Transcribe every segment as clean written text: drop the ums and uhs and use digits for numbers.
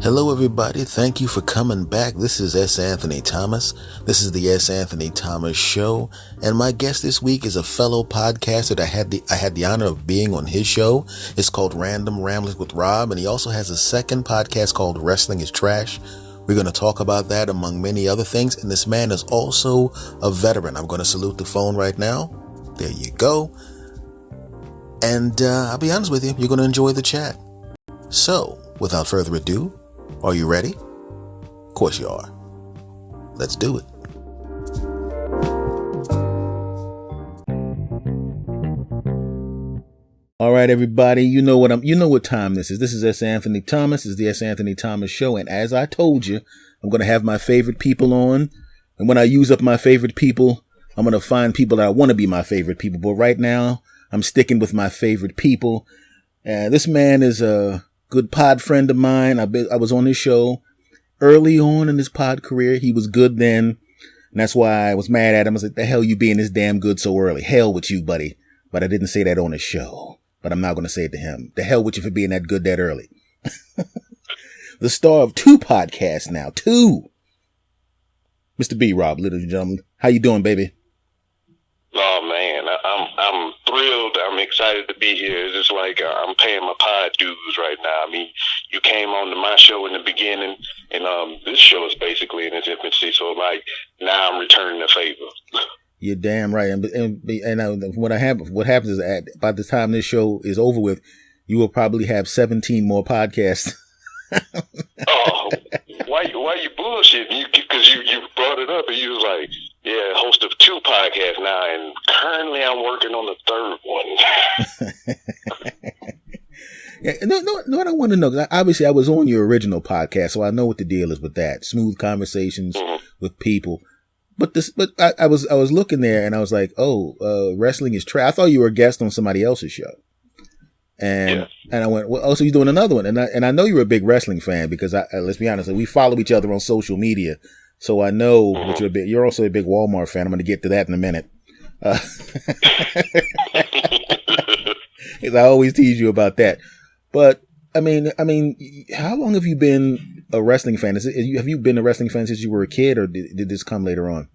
Hello, everybody. Thank you for coming back. This is S. Anthony Thomas. This is the S. Anthony Thomas Show, and my guest this week is a fellow podcaster that I had the honor of being on his show. It's called Random Ramblings with Rob, and he also has a second podcast called Wrestling is Trash. We're going to talk about that among many other things, and this man is also a veteran. I'm going to salute the phone right now. There you go. And I'll be honest with you, you're going to enjoy the chat. So, without further ado, are you ready? Of course you are. Let's do it. All right, everybody. You know what time this is. This is S. Anthony Thomas. This is the S. Anthony Thomas Show. And as I told you, I'm going to have my favorite people on. And when I use up my favorite people, I'm going to find people that I want to be my favorite people. But right now, I'm sticking with my favorite people. And this man is a good pod friend of mine. I was on his show early on in his pod career. He was good then. And that's why I was mad at him. I was like, the hell you being this damn good so early? Hell with you, buddy. But I didn't say that on his show. But I'm not going to say it to him. The hell with you for being that good that early. The star of 2 podcasts now. 2. Mr. B. Rob, ladies and gentlemen. How you doing, baby? Oh man, I'm thrilled. I'm excited to be here. It's just like I'm paying my pod dues right now. I mean, you came on to my show in the beginning, and this show is basically in its infancy. So like now I'm returning the favor. You're damn right. And what happens is that by the time this show is over with, you will probably have 17 more podcasts. Oh, why you bullshitting? Because you brought it up and you was like, yeah, host of 2 podcasts now, and currently I'm working on the 3rd one. Yeah, no, what I want to know, 'cause obviously I was on your original podcast, so I know what the deal is with that. Smooth conversations with people. But I was looking there and I was like, wrestling is trash. I thought you were a guest on somebody else's show. And I went, well, so you're doing another one. And I know you're a big wrestling fan because let's be honest, we follow each other on social media. So I know what you're also a big Walmart fan. I'm going to get to that in a minute. Because I always tease you about that. But I mean, how long have you been a wrestling fan? Have you been a wrestling fan since you were a kid, or did this come later on?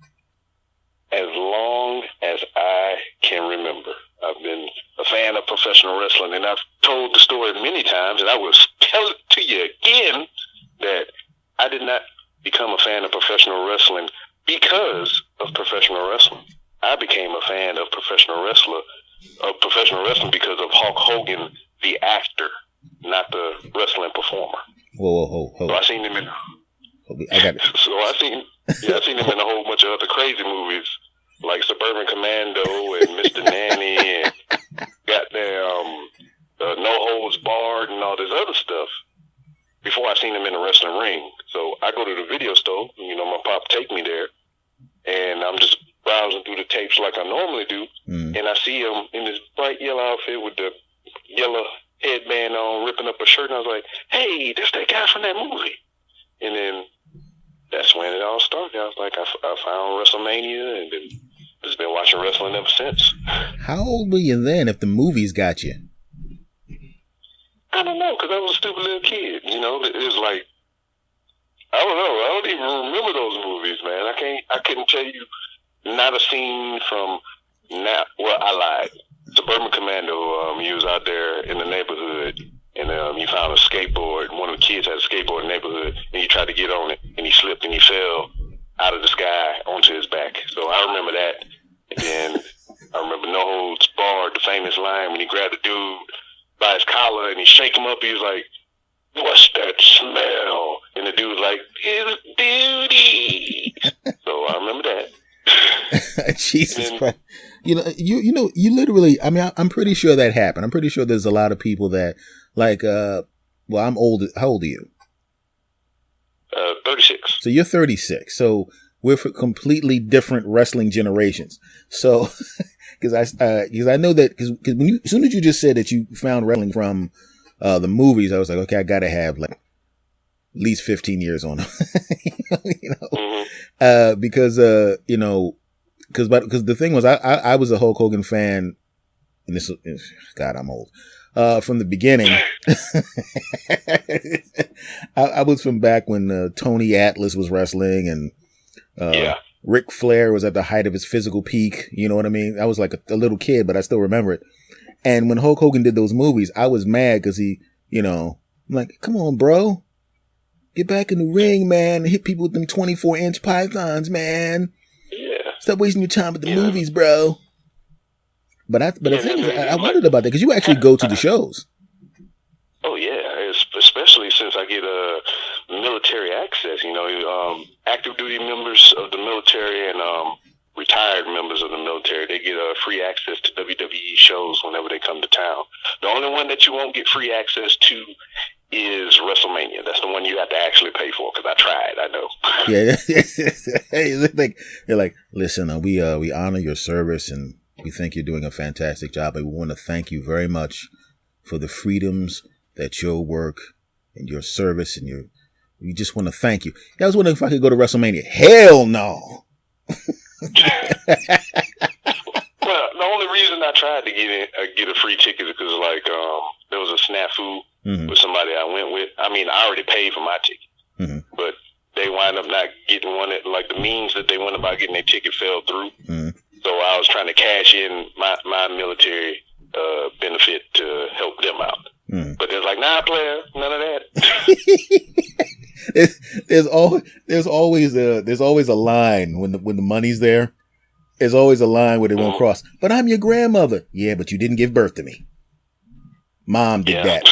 As long as I can remember, I've been a fan of professional wrestling, and I've told the story many times, and I will tell it to you again that I did not become a fan of professional wrestling because of professional wrestling. I became a fan of professional wrestling because of Hulk Hogan, the actor, not the wrestling performer. Whoa. So I seen him in. I got it. So I seen him in a whole bunch of other crazy movies like Suburban Commando and Mr. Nanny and goddamn No Holds Barred and all this other stuff before I seen him in the wrestling ring. So I go to the video store, my pop take me there, and I'm just browsing through the tapes like I normally do, and I see him in this bright yellow outfit with the yellow headband on, ripping up a shirt, and I was like, hey, that's that guy from that movie. And then that's when it all started. I was like, I found WrestleMania, and then just been watching wrestling ever since. How old were you then if the movies got you? I don't know, because I was a stupid little kid. It was like, I don't know. I don't even remember those movies, man. I couldn't tell you not a scene from now. Well, I lied. Suburban Commando, he was out there in the neighborhood, and he found a skateboard. One of the kids had a skateboard in the neighborhood, and he tried to get on it, and he slipped and he fell out of the sky onto his back. So I remember that. And then I remember No Holds Barred, the famous line when he grabbed the dude by his collar and he shake him up. He was like, "What's that smell?" And the dude was like, "It's duty." So I remember that. Jesus Christ. You literally, I mean, I'm pretty sure that happened. I'm pretty sure there's a lot of people that like, well, I'm old. How old are you? 36. So you're 36. So we're for completely different wrestling generations. So, because I know that because as soon as you just said that you found wrestling from the movies, I was like, okay, I gotta have like at least 15 years on them. Because the thing was, I was a Hulk Hogan fan and this, God, I'm old. From the beginning, I was from back when Tony Atlas was wrestling, and Ric Flair was at the height of his physical peak. You know what I mean? I was like a little kid, but I still remember it. And when Hulk Hogan did those movies, I was mad because he, I'm like, come on, bro. Get back in the ring, man, and hit people with them 24-inch pythons, man. Yeah. Stop wasting your time with the movies, bro. But the thing is, I wondered about that because you actually go to the shows. Oh, yeah, especially since I get military access, active duty members of the military and retired members of the military, they get free access to WWE shows whenever they come to town. The only one that you won't get free access to is WrestleMania. That's the one you have to actually pay for, because I tried, I know. Yeah, hey, they're like, listen, we honor your service and we think you're doing a fantastic job, and we want to thank you very much for the freedoms that your work and your service and we just want to thank you. I was wondering if I could go to WrestleMania. Hell no. Well, the only reason I tried to get a free ticket is because there was a snafu with somebody I went with. I mean, I already paid for my ticket, but they wind up not getting one. The means that they went about getting their ticket fell through. So I was trying to cash in my military benefit to help them out. But they're like, nah, player, none of that. There's always a line when the money's there. There's always a line where they won't cross. But I'm your grandmother. Yeah, but you didn't give birth to me. Mom did that.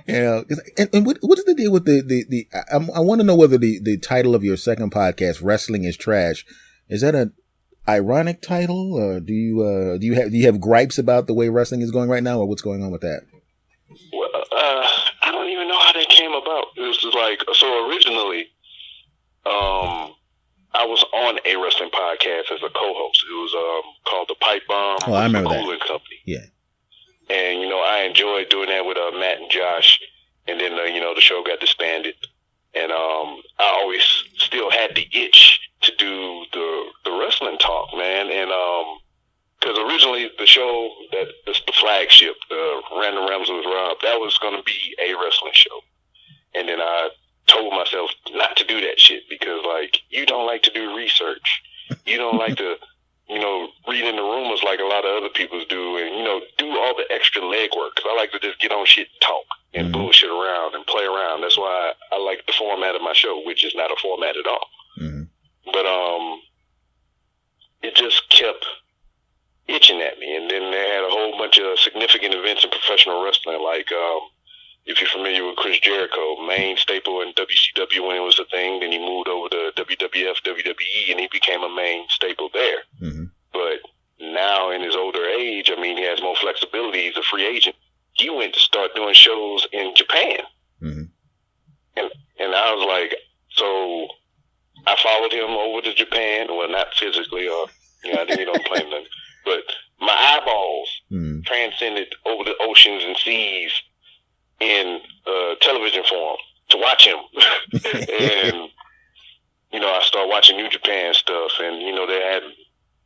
And what is the deal with the I want to know whether the title of your second podcast, Wrestling is Trash, is that an ironic title, or do you have gripes about the way wrestling is going right now, or what's going on with that? Well, I don't even know how they came about. It was just so originally, I was on a wrestling podcast as a co-host. It was called The Pipe Bomb. Oh, I remember that. Company. Yeah. And, I enjoyed doing that with Matt and Josh. And then, the show got disbanded. And I always still had the itch to do the wrestling talk, man. And because originally the show, the flagship, Random Ramsey with Rob, that was going to be a wrestling show. And then I told myself not to do that shit because, you don't like to do research. You don't like to, read in the rumors like a lot of other people do and, do all the extra legwork. Because I like to just get on shit and talk and bullshit around and play around. That's why I like the format of my show, which is not a format at all. But it just kept itching at me. And then they had a whole bunch of significant events in professional wrestling, if you're familiar with Chris Jericho, main staple in WCW when it was a thing. Then he moved over to WWF, WWE, and he became a main staple there. But now in his older age, he has more flexibility. He's a free agent. He went to start doing shows in Japan. And I was like, so I followed him over to Japan. Well, not physically, or I didn't get on the plane, nothing. But my eyeballs transcended over the oceans and seas in television form to watch him. And, I started watching New Japan stuff, and, they had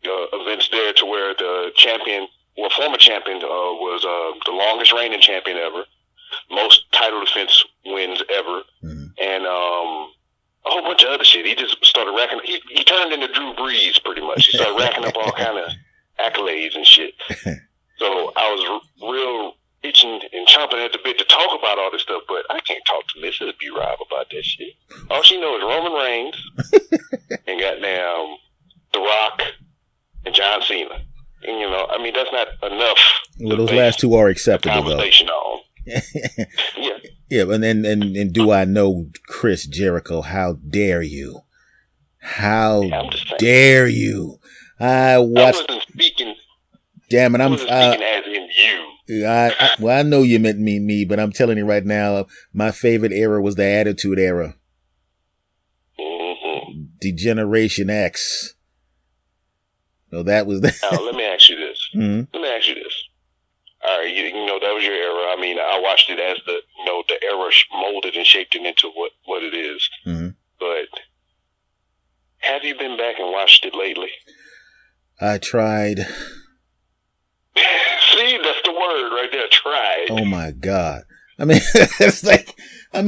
events there to where the former champion was the longest reigning champion ever, most title defense wins ever, and a whole bunch of other shit. He just started racking. He turned into Drew Brees pretty much. He started racking up all kind of accolades and shit. So I was real itching and chomping at the bit to talk about all this stuff, but I can't talk to Mrs. B. Rob about that shit. All she knows is Roman Reigns and goddamn The Rock and John Cena. And, that's not enough. Well, those last two are acceptable, though. On. Yeah. Yeah, and do I know Chris Jericho? How dare you? How dare you? I wasn't speaking. Damn it! I wasn't speaking as in you. I know you meant me, but I'm telling you right now, my favorite era was the Attitude Era. Degeneration X. No, that was that. Now, let me ask you this. All right, that was your era. I watched it as the era molded and shaped it into what it is. But have you been back and watched it lately? I tried. See, that's the word right there. Tried. Oh my God. I mean, it's like, I'll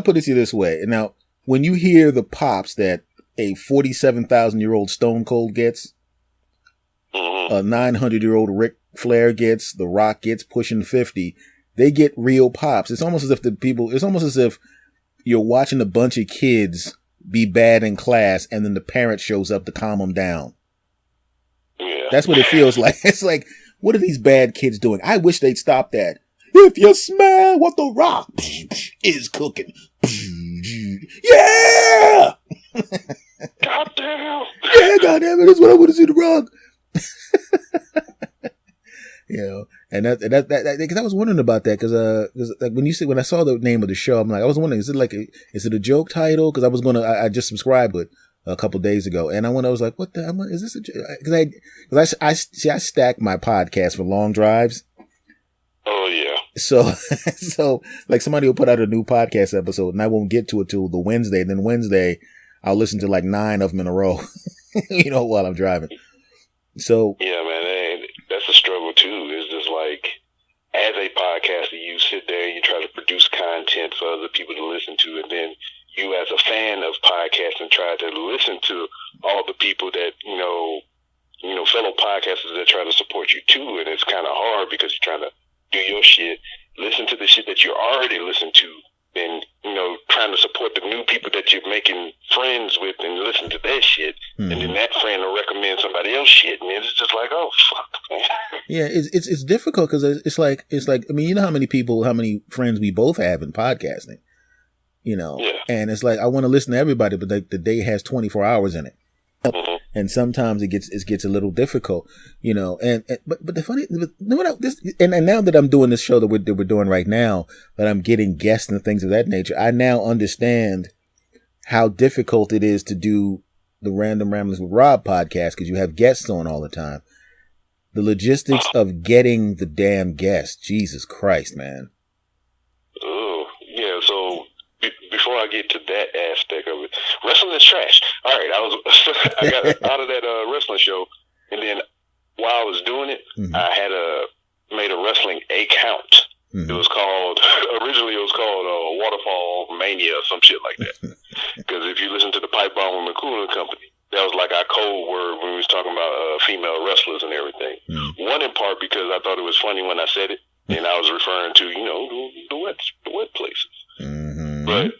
put it to you this way. Now, when you hear the pops that a 47,000-year-old Stone Cold gets, Mm-hmm. a 900-year-old Ric Flair gets, The Rock gets pushing 50, they get real pops. It's almost as if you're watching a bunch of kids be bad in class and then the parent shows up to calm them down. Yeah. That's what it feels like. It's like, what are these bad kids doing? I wish they'd stop that. If you smell what The Rock is cooking. Yeah! Goddamn. Yeah, goddamn it, that's what I want to see The Rock. You know, and that because I was wondering about that because like when I saw the name of the show, I'm like, I was wondering, is it a joke title? Because I just subscribed to it a couple days ago, and I was like, what the, is this a joke? Because I stack my podcast for long drives. Oh yeah. So like somebody will put out a new podcast episode, and I won't get to it till the Wednesday. And then Wednesday, I'll listen to like 9 of them in a row, while I'm driving. So yeah, man, that's a struggle too. It's just like, as a podcaster, you sit there and you try to produce content for other people to listen to, and then you, as a fan of podcasting, try to listen to all the people that fellow podcasters that try to support you too, and it's kind of hard because you're trying to do your shit, listen to the shit that you already listen to, and trying to support the new people that you're making friends with and listen to their shit, and then that friend will recommend somebody else's shit, and it's just like, oh fuck, man. Yeah, it's difficult because it's like I mean, you know how many friends we both have in podcasting, Yeah. And it's like I want to listen to everybody, but the day has 24 hours in it. Mm-hmm. And sometimes it gets a little difficult, but the funny, and now that I'm doing this show that we're doing right now, that I'm getting guests and things of that nature, I now understand how difficult it is to do the Random Ramblings with Rob podcast because you have guests on all the time. The logistics of getting the damn guests, Jesus Christ, man. Oh, yeah. So before I get to that aspect of it, wrestling is trash. All right, I got out of that wrestling show, and then while I was doing it, I had made a wrestling account. It was called originally Waterfall Mania or some shit like that. Because if you listen to the Pipe Bomb and McCool Company, that was like our code word when we was talking about female wrestlers and everything. One in part because I thought it was funny when I said it, and I was referring to the wet places. But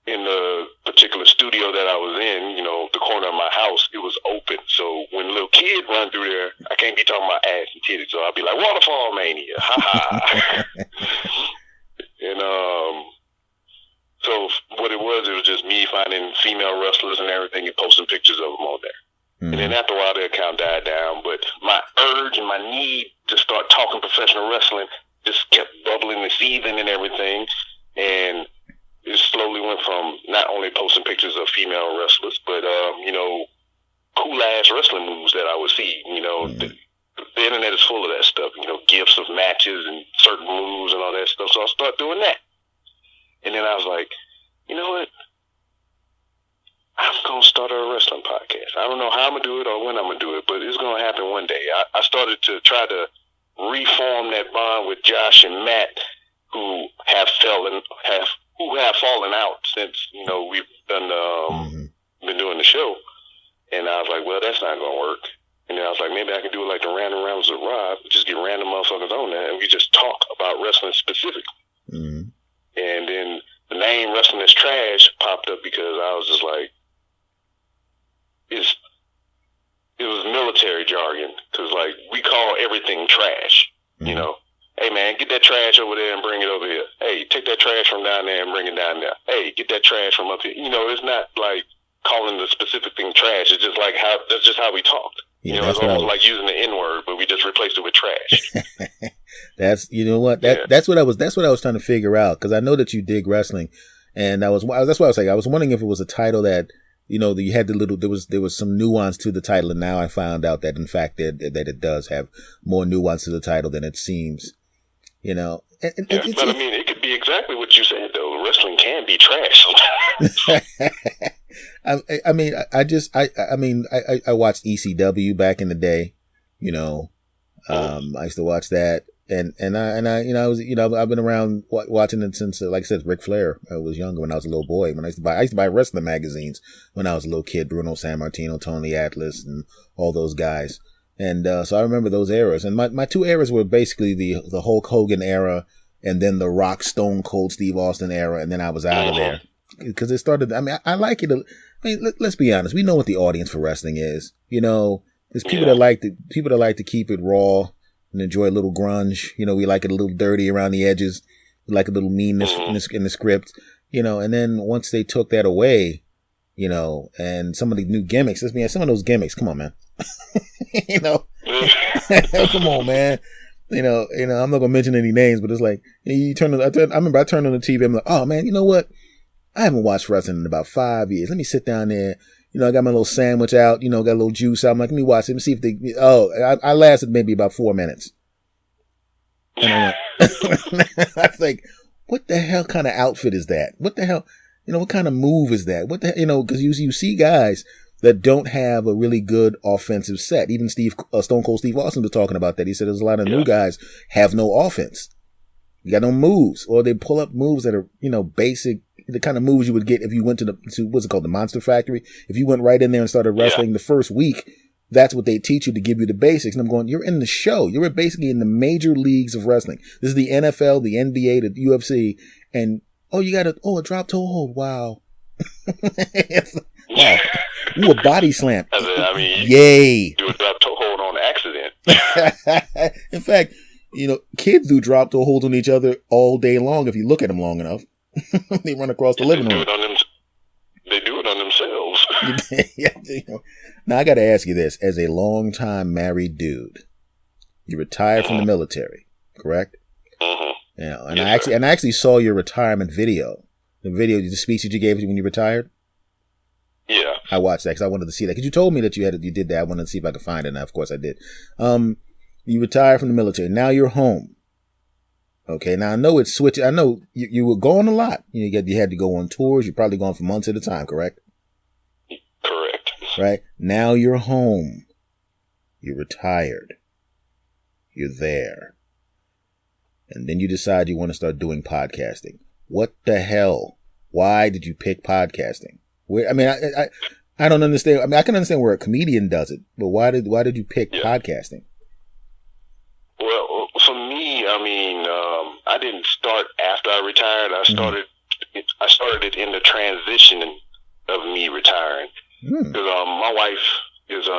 in the particular studio that I was in, the corner of my house, it was open. So when a little kid run through there, I can't be talking about ass and titties. So I'll be like, Waterfall Mania, ha ha. And so what it was just me finding female wrestlers and everything and posting pictures of them on there. And then after a while, the account died down. But my urge and my need to start talking professional wrestling just kept bubbling and seething and everything. And it slowly went from not only posting pictures of female wrestlers, but, cool ass wrestling moves that I would see. The internet is full of that stuff, gifs of matches and certain moves and all that stuff. So I started doing that. And then I was like, you know what? I'm going to start a wrestling podcast. I don't know how I'm going to do it or when I'm going to do it, but it's going to happen one day. I started to try to reform that bond with Josh and Matt, who have fallen out since we've done been doing the show. And I was like, well, that's not gonna work. And then I was like, maybe I can do it like the Random Ramblings with Rob, just get random motherfuckers on there and we just talk about wrestling specifically. And then the name Wrestling is Trash popped up because I was just like, it was military jargon because like we call everything trash, Hey man, get that trash over there and bring it over here. Hey, take that trash from down there and bring it down there. Hey, get that trash from up here. It's not like calling the specific thing trash. It's just like that's just how we talked. Yeah, it's almost like using the N-word, but we just replaced it with trash. That's that's what I was trying to figure out because I know that you dig wrestling, and that's why I was like I was wondering if it was a title that you had there was some nuance to the title, and now I found out that in fact that it does have more nuance to the title than it seems. But I mean, it could be exactly what you said, though. Wrestling can be trash sometimes. I mean, I watched ECW back in the day, you know. I used to watch that, and I, you know, I was, you know, I've been around watching it since, like I said, Ric Flair. I was younger when I was a little boy. When I used to buy wrestling magazines when I was a little kid. Bruno Sammartino, Tony Atlas, and all those guys. And so I remember those eras. And my two eras were basically the Hulk Hogan era, and then the Rock Stone Cold Steve Austin era, and then I was out of there because it started. I mean, I like it. I mean, let's be honest. We know what the audience for wrestling is. You know. There's people that like to keep it raw and enjoy a little grunge. You know, we like it a little dirty around the edges. We like a little meanness in the script. You know, and then once they took that away, you know, and some of the new gimmicks. Some of those gimmicks. Come on, man. You know, come on, man. You know. I'm not gonna mention any names, but it's like you turn. I remember I turned on the TV. I'm like, oh man, you know what? I haven't watched wrestling in about 5 years. Let me sit down there. You know, I got my little sandwich out, you know, got a little juice out. I'm like, let me watch it. Let me see if they, I lasted maybe about 4 minutes. And I went, I was like, what the hell kind of outfit is that? What the hell, you know, what kind of move is that? What the hell, you know, cause you see guys that don't have a really good offensive set. Even Stone Cold Steve Austin was talking about that. He said there's a lot of new guys have no offense. You got no moves, or they pull up moves that are, you know, basic, the kind of moves you would get if you went to what's it called, the Monster Factory. If you went right in there and started wrestling the first week, that's what they teach you to give you the basics. And I'm going, you're in the show. You're basically in the major leagues of wrestling. This is the NFL, the NBA, the UFC, and you got a drop toe hold. Wow. Wow. Ooh, a body slam. I mean, yay. Do a drop toe hold on accident. In fact, you know, kids do drop toe holds on each other all day long if you look at them long enough. They run across the living room. They do it on themselves. Yeah. Now I got to ask you this: as a long-time married dude, you retired from the military, correct? Mm-hmm. Yeah. And yes, I actually saw your retirement video. The speech that you gave when you retired. Yeah. I watched that because I wanted to see that. Because you told me that you did that. I wanted to see if I could find it. And of course I did. You retired from the military. Now you're home. Okay, now I know it's switching. I know you were going a lot. You had to go on tours. You're probably going for months at a time, correct? Correct. Right? Now you're home. You're retired. You're there. And then you decide you want to start doing podcasting. What the hell? Why did you pick podcasting? I don't understand. I mean, I can understand where a comedian does it, but why did you pick podcasting? Well, for me, I mean, I didn't start after I retired. I started it in the transition of me retiring. Because my wife is an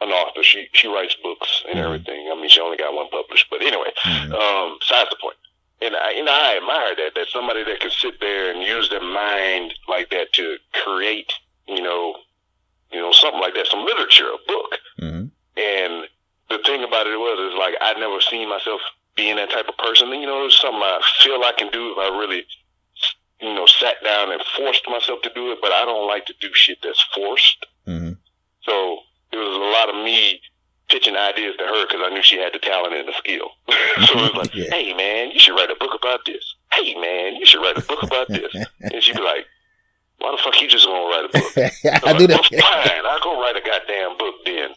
author. She writes books and everything. I mean, she only got one published. But anyway, besides the point. And I admire that somebody that can sit there and use their mind like that to create, you know, something like that, some literature, a book. Mm-hmm. And the thing about it is like I'd never seen myself being that type of person. You know, it's something I feel I can do if I really, you know, sat down and forced myself to do it. But I don't like to do shit that's forced. Mm-hmm. So it was a lot of me pitching ideas to her because I knew she had the talent and the skill. So it was like, hey, man, you should write a book about this. Hey, man, you should write a book about this. And she'd be like, why the fuck you just gonna write a book? I do that. Well, fine, I'll go write a goddamn book then.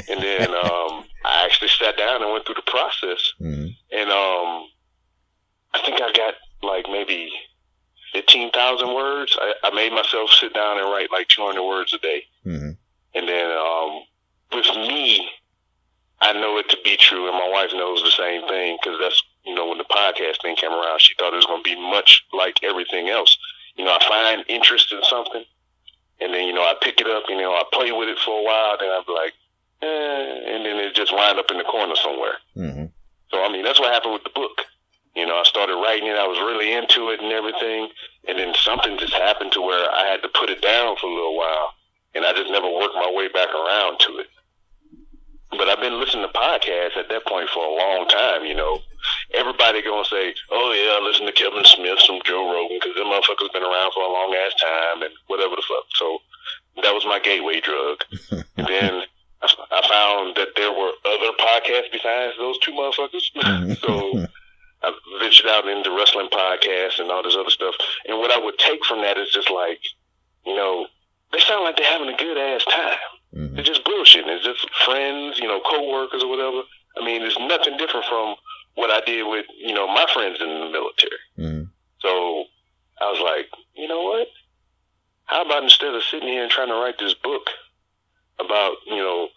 And then I actually sat down and went through the process. Mm-hmm. And I think I got like maybe 15,000 words. I made myself sit down and write like 200 words a day. Mm-hmm. And then with me, I know it to be true, and my wife knows the same thing because that's, you know, when the podcast thing came around, she thought it was going to be much like everything else. You know, I find interest in something, and then, you know, I pick it up, you know, I play with it for a while, then I'll be like, and then it just wind up in the corner somewhere. Mm-hmm. So, I mean, that's what happened with the book. You know, I started writing it, I was really into it and everything, and then something just happened to where I had to put it down for a little while, and I just never worked my way back around to it. But I've been listening to podcasts at that point for a long time, you know. Everybody gonna say, oh yeah, I listen to Kevin Smith, some Joe Rogan, because them motherfuckers been around for a long ass time and whatever the fuck. So that was my gateway drug. And then I found that there were other podcasts besides those two motherfuckers. So ventured out into wrestling podcasts and all this other stuff. And what I would take from that is just like, you know, they sound like they're having a good ass time. Mm-hmm. They're just bullshitting. It's just friends, you know, co-workers or whatever. I mean, it's nothing different from what I did with, you know, my friends in the military. Mm-hmm. So I was like, you know what? How about instead of sitting here and trying to write this book about, you know,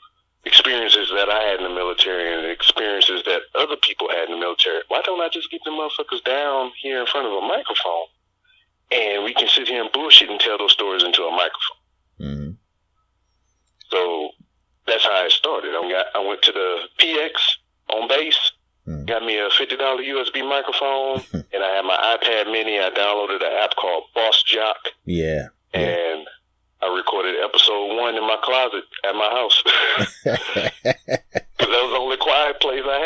experiences that I had in the military and experiences that other people had in the military, why don't I just get the motherfuckers down here in front of a microphone and we can sit here and bullshit and tell those stories into a microphone? Mm-hmm. So that's how it started. I went to the PX on base, got me a $50 USB microphone, and I had my iPad mini. I downloaded an app called Boss Jock. Yeah. And I recorded episode 1 in my closet at my house. Because that was the only quiet place I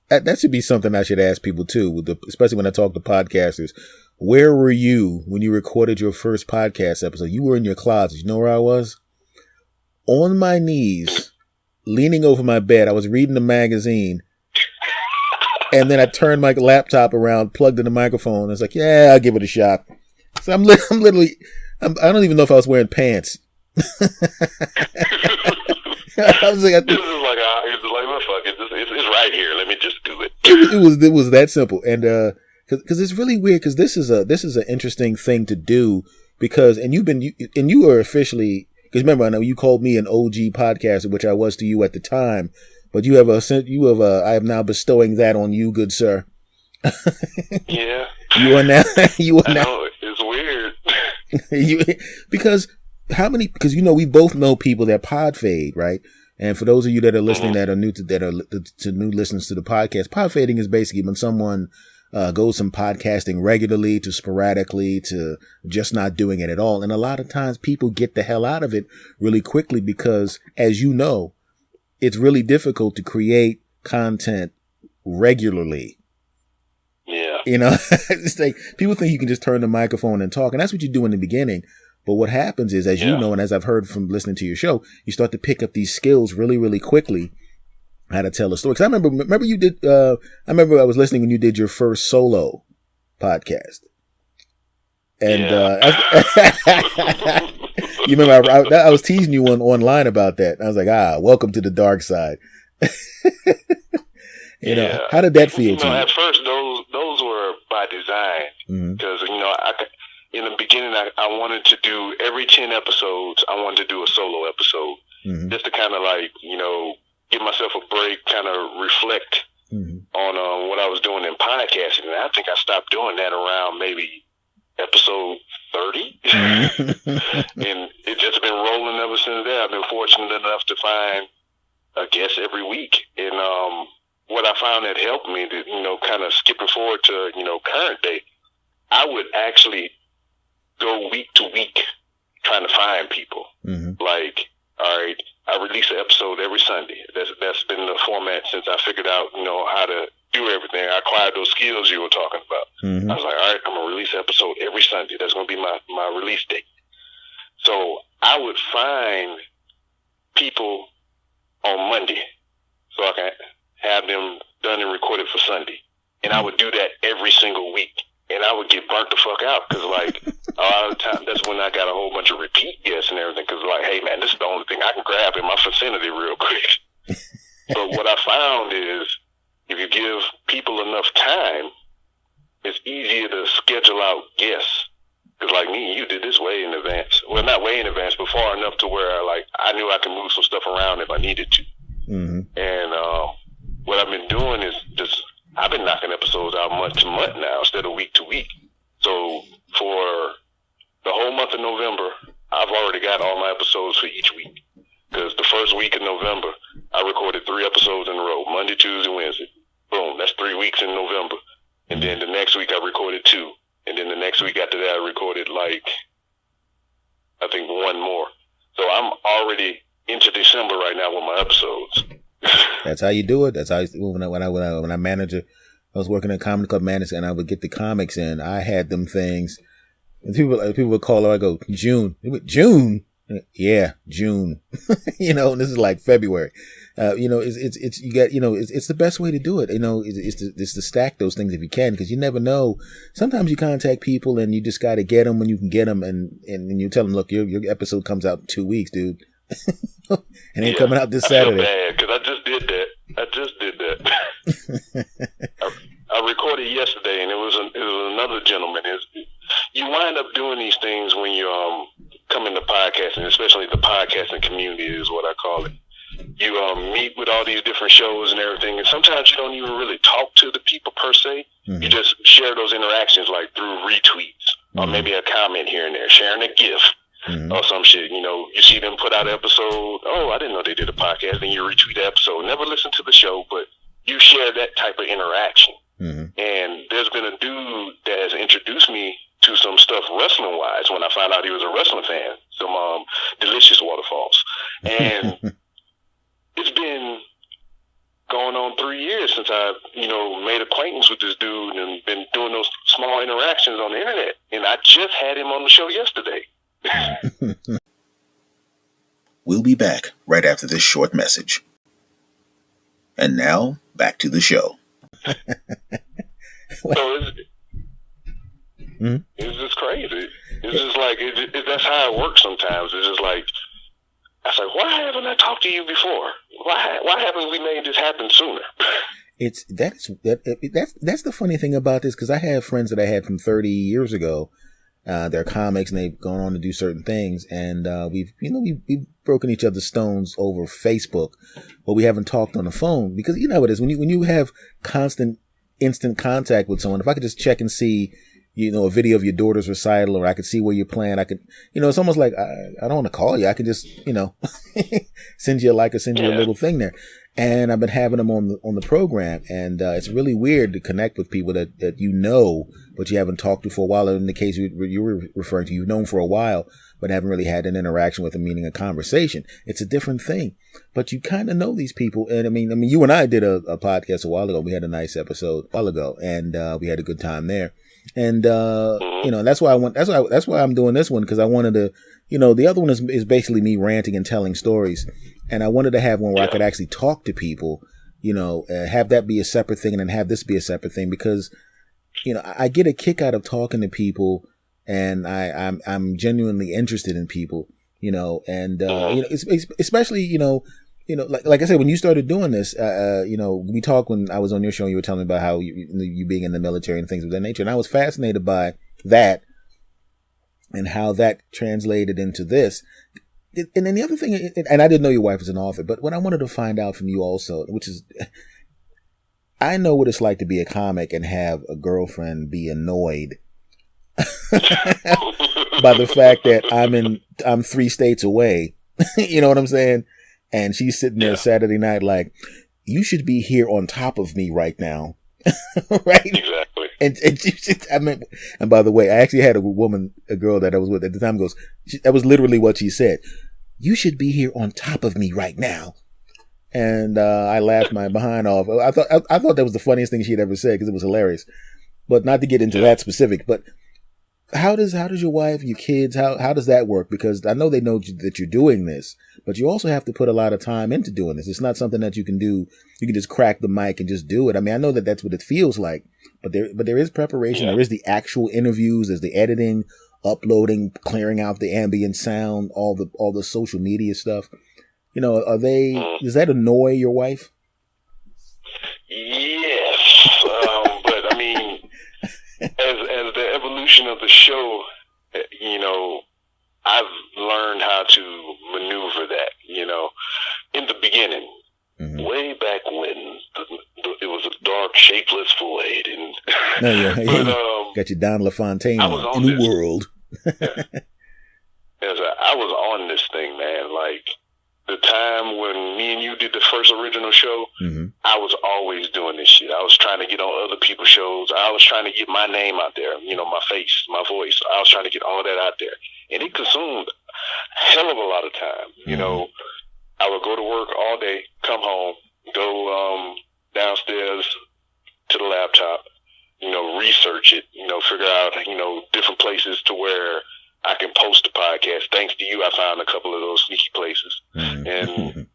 had. That should be something I should ask people too, especially when I talk to podcasters. Where were you when you recorded your first podcast episode? You were in your closet. You know where I was? On my knees, leaning over my bed. I was reading the magazine. And then I turned my laptop around, plugged in the microphone. And I was like, yeah, I'll give it a shot. So I'm literally, I don't even know if I was wearing pants. I was like, it's right here. Let me just do it. It was that simple. And, cause it's really weird. Cause this is an interesting thing to do because, and you are officially, cause remember, I know you called me an OG podcaster, which I was to you at the time, but I am now bestowing that on you, good sir. Yeah. You are now. It's weird. Because you know, we both know people that pod fade, right? And for those of you that are listening that are new to new listeners to the podcast, pod fading is basically when someone goes from podcasting regularly to sporadically to just not doing it at all. And a lot of times people get the hell out of it really quickly because, as you know, it's really difficult to create content regularly. Yeah. You know, it's like people think you can just turn the microphone and talk, and that's what you do in the beginning. But what happens is, as you know, and as I've heard from listening to your show, you start to pick up these skills really, really quickly, how to tell a story. Because I remember you did, I remember I was listening when you did your first solo podcast. And, you remember I was teasing you online about that. I was like, welcome to the dark side. You know, how did that feel to you? At first, those were by design. Because, you know, in the beginning, I wanted to do every 10 episodes, I wanted to do a solo episode. Just to kind of like, you know, give myself a break, kind of reflect on what I was doing in podcasting. And I think I stopped doing that around maybe episode 30. And it's just been rolling ever since then. I've been fortunate enough to find a guest every week. And what I found that helped me, to, you know, kind of skipping forward to, you know, current day, I would actually go week to week trying to find people. Like, all right, I release an episode every Sunday. That's been the format since I figured out, you know, how to do everything. I acquired those skills you were talking about. I was like, all right, I'm going to release an episode every Sunday. That's going to be my release date. So I would find people on Monday so I can have them done and recorded for Sunday. And I would do that every single week. And I would get burnt the fuck out because, like, a lot of the time, that's when I got a whole bunch of repeat guests and everything because, like, hey, man, this is the only thing I can grab in my vicinity real quick. But what I found is if you give people enough time, it's easier to schedule out guests. Because, like me, you did this way in advance. Well, not way in advance, but far enough to where, like, I knew I could move some stuff around if I needed to. And what I've been doing is just, I've been knocking episodes out month to month now instead of week to week. So for the whole month of November, I've already got all my episodes for each week. Because the first week of November, I recorded 3 episodes in a row, Monday, Tuesday, Wednesday. Boom, that's 3 weeks in November. And then the next week I recorded 2. And then the next week after that I recorded I think 1 more. So I'm already into December right now with my episodes. That's how you do it. That's how when I managed it. I was working at Comedy Club Manager, and I would get the comics in. I had them things. And people would call her. I go, June. June? Yeah, June. And this is like February. It's you get, it's the best way to do it. It's to stack those things if you can, because you never know. Sometimes you contact people and you just got to get them when you can get them, and you tell them, look, your episode comes out in 2 weeks, dude. It ain't coming out this Saturday. I feel bad because I just did that. I recorded yesterday, and it was another gentleman. You wind up doing these things when you come into podcasting, especially the podcasting community is what I call it. You meet with all these different shows and everything, and sometimes you don't even really talk to the people per se. Mm-hmm. You just share those interactions like through retweets or maybe a comment here and there, sharing a GIF. Mm-hmm. Or some shit, you see them put out an episode. Oh, I didn't know they did a podcast. And you retweet the episode. Never listen to the show, but you share that type of interaction. Mm-hmm. And there's been a dude that has introduced me to some stuff wrestling wise when I found out he was a wrestling fan. Some Delicious Waterfalls. And it's been going on 3 years since I, made acquaintance with this dude and been doing those small interactions on the internet. And I just had him on the show yesterday. We'll be back right after this short message. And now, back to the show. So it's just crazy. It's just like, that's how it works sometimes. It's just like, I was like, why haven't I talked to you before? Why haven't we made this happen sooner? That's the funny thing about this, because I have friends that I had from 30 years ago. They're comics and they've gone on to do certain things, and we've broken each other's stones over Facebook, but we haven't talked on the phone, because you know what it is when you have constant, instant contact with someone. If I could just check and see, a video of your daughter's recital, or I could see where you're playing, I could, it's almost like I don't want to call you. I could just, send you a like or send you a little thing there. And I've been having them on the program, and it's really weird to connect with people that but you haven't talked to for a while. In the case you were referring to, you've known for a while, but haven't really had an interaction with them, meaning a conversation. It's a different thing, but you kind of know these people. And I mean, you and I did a podcast a while ago. We had a nice episode a while ago, and we had a good time there. And that's why I'm doing this one, because I wanted to, the other one is basically me ranting and telling stories. And I wanted to have one where I could actually talk to people, have that be a separate thing, and then have this be a separate thing, because, I get a kick out of talking to people, and I'm genuinely interested in people, and, especially, like I said, when you started doing this, we talked when I was on your show, and you were telling me about how you being in the military and things of that nature. And I was fascinated by that and how that translated into this. And then the other thing, and I didn't know your wife was an author, but what I wanted to find out from you also, which is, I know what it's like to be a comic and have a girlfriend be annoyed by the fact that I'm 3 states away. You know what I'm saying? And she's sitting there Saturday night like, you should be here on top of me right now. Right? Exactly. And and by the way, I actually had a girl that I was with at the time that was literally what she said. You should be here on top of me right now. And I laughed my behind off. I thought that was the funniest thing she had ever said, because it was hilarious. But not to get into that specific, but how does your wife, your kids, how does that work? Because I know they know that you're doing this, but you also have to put a lot of time into doing this. It's not something that you can do. You can just crack the mic and just do it. I mean, I know that that's what it feels like, but there is preparation. There is the actual interviews. There's the editing, uploading, clearing out the ambient sound, all the social media stuff. Does that annoy your wife? Yes. But I mean, as the evolution of the show, I've learned how to maneuver that, in the beginning, way back when it was a dark, shapeless void. And got your Don LaFontaine in the world. I was on this thing, man. Like, the time when me and you did the first original show, I was always doing this shit. I was trying to get on other people's shows. I was trying to get my name out there, my face, my voice. I was trying to get all that out there. And it consumed a hell of a lot of time. I would go to work all day, come home, go downstairs to the laptop, research it, figure out, different places to where I can post the podcast. Thanks to you, I found a couple of those sneaky places. And,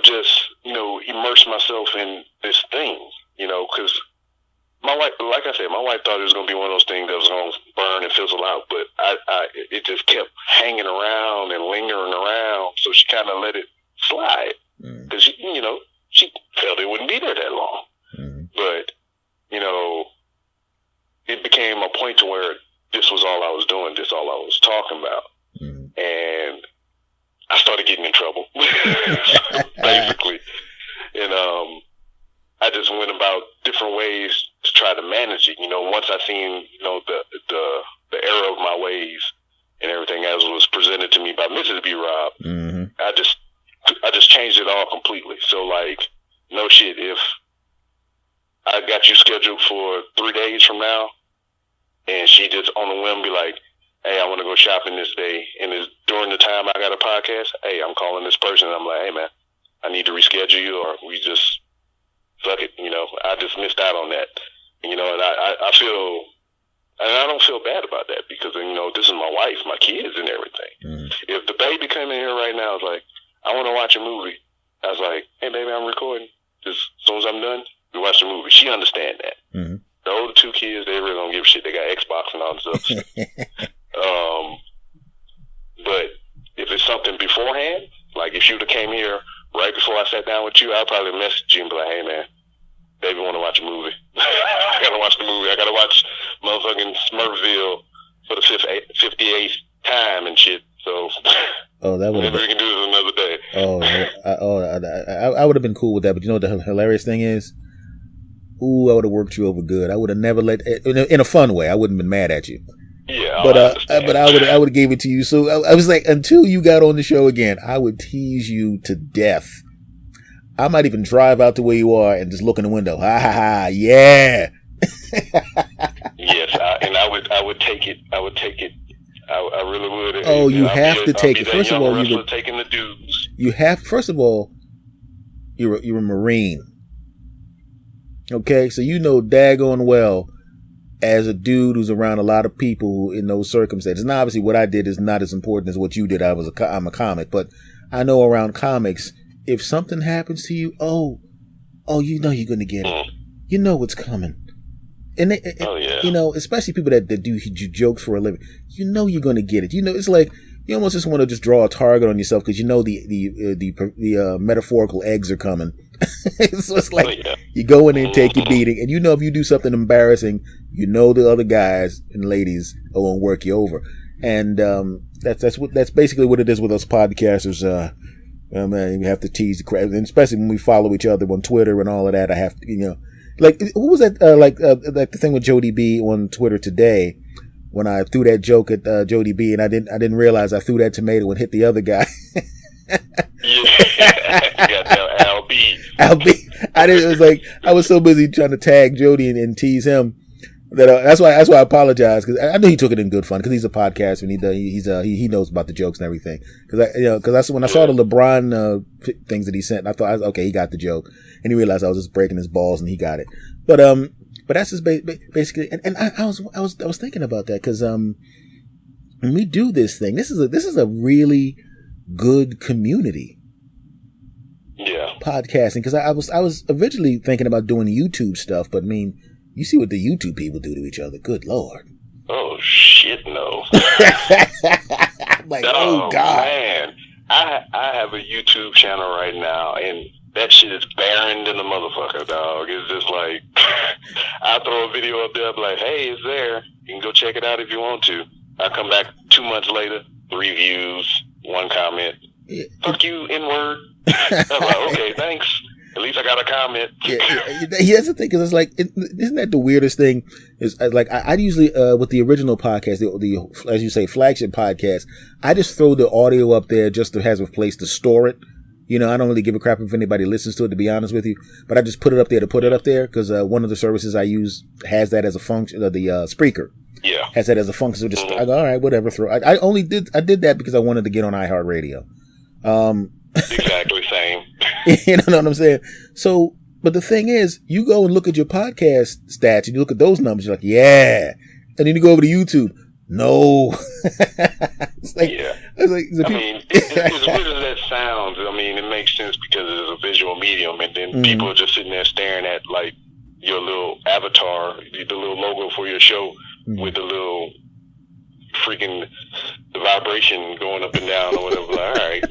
just, immerse myself in this thing, because my wife, like I said, my wife thought it was going to be one of those things that was going to burn and fizzle out, but it just kept hanging around and lingering around, so she kind of let it slide, because, she felt it wouldn't be there that long. But, it became a point to where this was all I was doing, this all I was talking about. And I started getting in trouble, basically. And I just went about different ways to try to manage it. Once I seen, the error of my ways and everything as was presented to me by Mrs. B. Rob, I just changed it all completely. So, like, no shit, if I got you scheduled for 3 days from now, and she just on a whim be like, hey, I want to go shopping this day, and it's during the time I got a podcast, hey, I'm calling this person, and I'm like, hey, man, I need to reschedule you, or we just, fuck it, I just missed out on that. And I feel, and I don't feel bad about that, because, this is my wife, my kids, and everything. If the baby came in here right now, it's like, I want to watch a movie. I was like, hey, baby, I'm recording. Just as soon as I'm done, we watch the movie. She understand that. The older two kids, they really don't give a shit. They got Xbox and all this stuff. But if it's something beforehand, like if you would have came here right before I sat down with you, I'd probably message you and be like, hey, man, baby, want to watch a movie. I got to watch the movie. I got to watch motherfucking Smurfville for the 58th time and shit. So that would maybe we can do this another day. I would have been cool with that. But you know what the hilarious thing is? Ooh, I would have worked you over good. I would have never in a fun way. I wouldn't have been mad at you. Yeah, but I would have gave it to you. So I was like, until you got on the show again, I would tease you to death. I might even drive out to where you are and just look in the window. Ha ha ha! Yeah. Yes, and I would take it. I would take it. I really would. Oh, you have to take it. First of all, you're taking the dudes. You have. First of all, you're a Marine. Okay, so daggone well, as a dude who's around a lot of people in those circumstances. And obviously, what I did is not as important as what you did. I'm a comic, but I know around comics, if something happens to you, you're gonna get it. You know what's coming. And especially people that do jokes for a living, you're gonna get it. It's like you almost just want to just draw a target on yourself because the metaphorical eggs are coming. So it's like you go in there and take your beating, and if you do something embarrassing, the other guys and ladies are gonna work you over, and that's basically what it is with us podcasters. Man, you have to tease the crap, and especially when we follow each other on Twitter and all of that. I have to, like, what was that? Like the thing with Jody B on Twitter today, when I threw that joke at Jody B, and I didn't realize I threw that tomato and hit the other guy. Al B. It was like I was so busy trying to tag Jody and tease him that that's why I apologize, because I know he took it in good fun, because he's a podcaster and he knows about the jokes and everything. Because when I saw the LeBron things that he sent, I thought, okay, he got the joke, and he realized I was just breaking his balls, and he got it. But that's just basically, and I was thinking about that, because when we do this thing, this is a really good community. Yeah, podcasting, because I was originally thinking about doing YouTube stuff, but I mean, you see what the YouTube people do to each other. Good Lord. Oh shit, no. Like, oh God, man, I have a YouTube channel right now, and that shit is barren than a motherfucker, dog. It's just like I throw a video up there, I'm like, hey, it's there. You can go check it out if you want to. I come back 2 months later, 3 views, 1 comment. Yeah. Fuck you, N-word. I'm like, okay, thanks. At least I got a comment. That's the thing, because it's like, isn't that the weirdest thing? Is like I usually with the original podcast, the as you say, flagship podcast, I just throw the audio up there just to have a place to store it. I don't really give a crap if anybody listens to it, to be honest with you. But I just put it up there to put it up there, because one of the services I use has that as a function. The Spreaker, has that as a function. So just I go, all right, whatever. I did that because I wanted to get on iHeartRadio. Exactly same. You know what I'm saying? So, but the thing is, you go and look at your podcast stats and you look at those numbers, you're like, yeah. And then you go over to YouTube, No. It's like, Yeah. it's like I mean, as weird as that sounds, I mean, it makes sense because it is a visual medium, and then people are just sitting there staring at, like, your little avatar, the little logo for your show with the little freaking the vibration going up and down or whatever. Like, all right.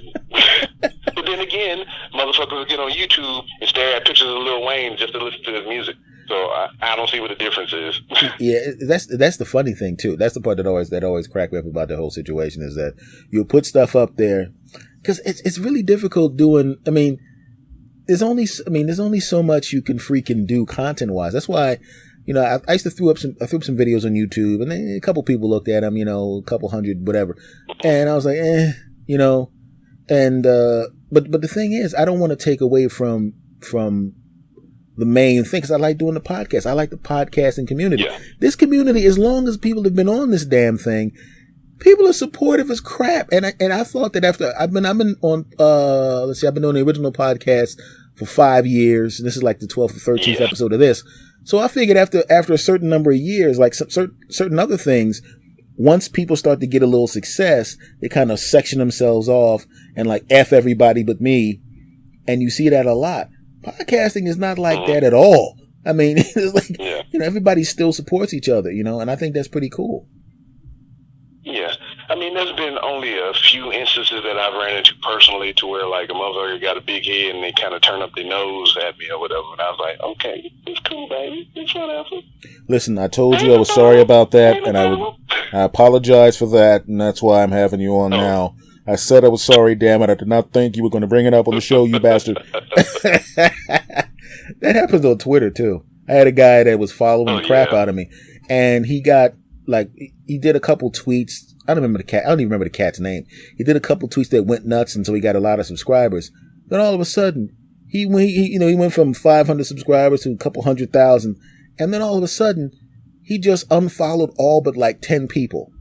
But then again, motherfuckers will get on YouTube and stare at pictures of Lil Wayne just to listen to his music. So I don't see what the difference is. Yeah, that's the funny thing too. That's the part that always cracked me up about the whole situation is that you put stuff up there because it's really difficult doing. I mean, there's only so much you can freaking do content wise. That's why, you know, I used to throw up some videos on YouTube, and then a couple people looked at them, you know, a couple hundred, whatever, and I was like, you know, and but the thing is, I don't want to take away from the main thing, because I like doing the podcast. I like the podcasting community. Yeah. This community, as long as people have been on this damn thing, people are supportive as crap. And I thought that after I've been on I've been doing the original podcast for 5 years, and this is like the 12th or 13th episode of this. So I figured after a certain number of years, like certain other things, once people start to get a little success, they kind of section themselves off and like F everybody but me. And you see that a lot. Podcasting is not like that at all. I mean, it's like, you know, everybody still supports each other, you know, and I think that's pretty cool. Yeah. I mean, there's been only a few instances that I've ran into personally to where, like, a motherfucker got a big head and they kind of turn up their nose at me or whatever. And I was like, okay, it's cool, baby. It's whatever. Listen, I told you I was sorry about that, and I apologize for that, and that's why I'm having you on now. I said I was sorry, damn it. I did not think you were going to bring it up on the show, you bastard. That happens on Twitter, too. I had a guy that was following the crap out of me, and he got, like, he did a couple tweets. I don't even remember the cat's name. He did a couple tweets that went nuts, and so he got a lot of subscribers. Then all of a sudden, he went from 500 subscribers to a couple 100,000, and then all of a sudden, he just unfollowed all but like 10 people.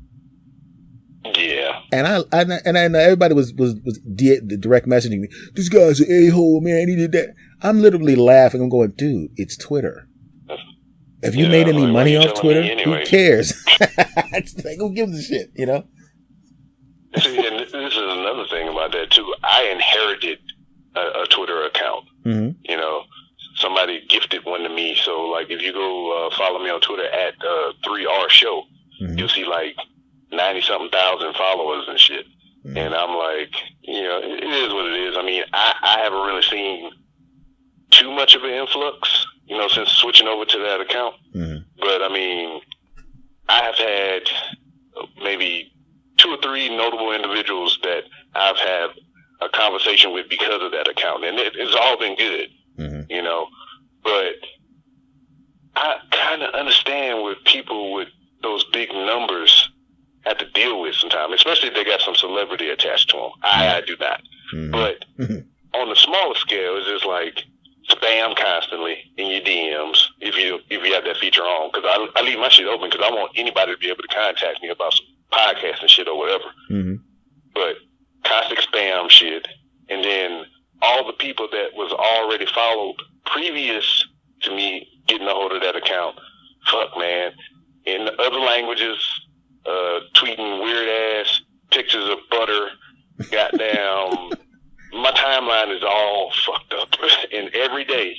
Yeah. And I everybody was direct messaging me. This guy's an a-hole, man. He did that. I'm literally laughing. I'm going, dude, it's Twitter. Have you made any money off Twitter? Anyway? Who cares? It's like, who gives a shit, you know? See, and this is another thing about that, too. I inherited a Twitter account. Mm-hmm. You know, somebody gifted one to me. So, like, if you go follow me on Twitter at 3R Show, you'll see, like, 90-something thousand followers and shit. Mm-hmm. And I'm like, you know, it is what it is. I mean, I haven't really seen too much of an influx, you know, since switching over to that account. Mm-hmm. But, I mean, I have had maybe 2 or 3 notable individuals that I've had a conversation with because of that account. And it's all been good, you know. But I kind of understand what people with those big numbers have to deal with sometimes, especially if they got some celebrity attached to them. I do not. Mm-hmm. But on the smaller scale, it's just like spam constantly in your DMs if you have that feature on. Because I leave my shit open because I want anybody to be able to contact me about some podcast and shit or whatever. Mm-hmm. But constant spam shit, and then all the people that was already followed previous to me getting a hold of that account, fuck, man, in other languages, tweeting weird ass pictures of butter, goddamn. My timeline is all fucked up, and every day,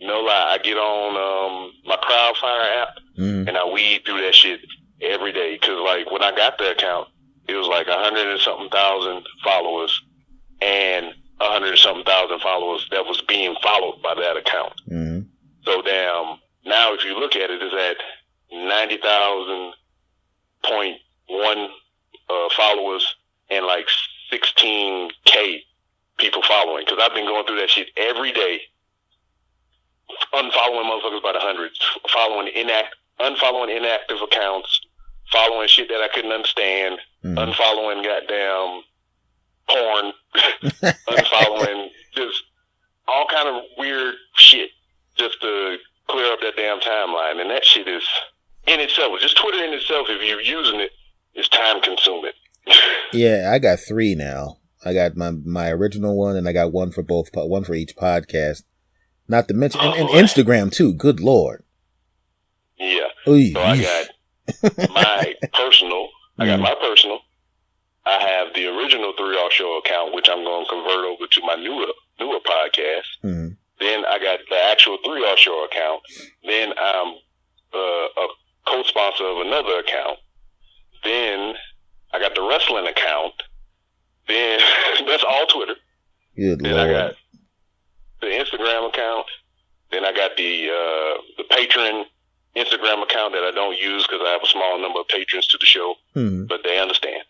no lie, I get on my Crowdfire app and I weed through that shit every day. Because, like, when I got the account, it was like 100 and something thousand followers and 100 and something thousand followers that was being followed by that account. Mm-hmm. So damn, now if you look at it, it's at 90,000.1 followers and like 16K people following. Because I've been going through that shit every day, unfollowing motherfuckers by the hundreds, unfollowing inactive accounts, following shit that I couldn't understand, unfollowing goddamn porn, unfollowing just all kind of weird shit just to clear up that damn timeline. And that shit is, in itself, just Twitter in itself, if you're using it, is time consuming. Yeah, I got 3 now. I got my original one, and I got one for each podcast. Not to mention, and Instagram too. Good Lord. Yeah. Oy. So I got my personal, I got my personal. I have the original 3 Off Show account, which I'm going to convert over to my newer podcast. Mm-hmm. Then I got the actual 3 Off Show account. Then I'm a co-sponsor of another account. Then I got the wrestling account. Then that's all Twitter. Good then Lord. I got the Instagram account. Then I got the Patreon Instagram account that I don't use because I have a small number of patrons to the show, but they understand.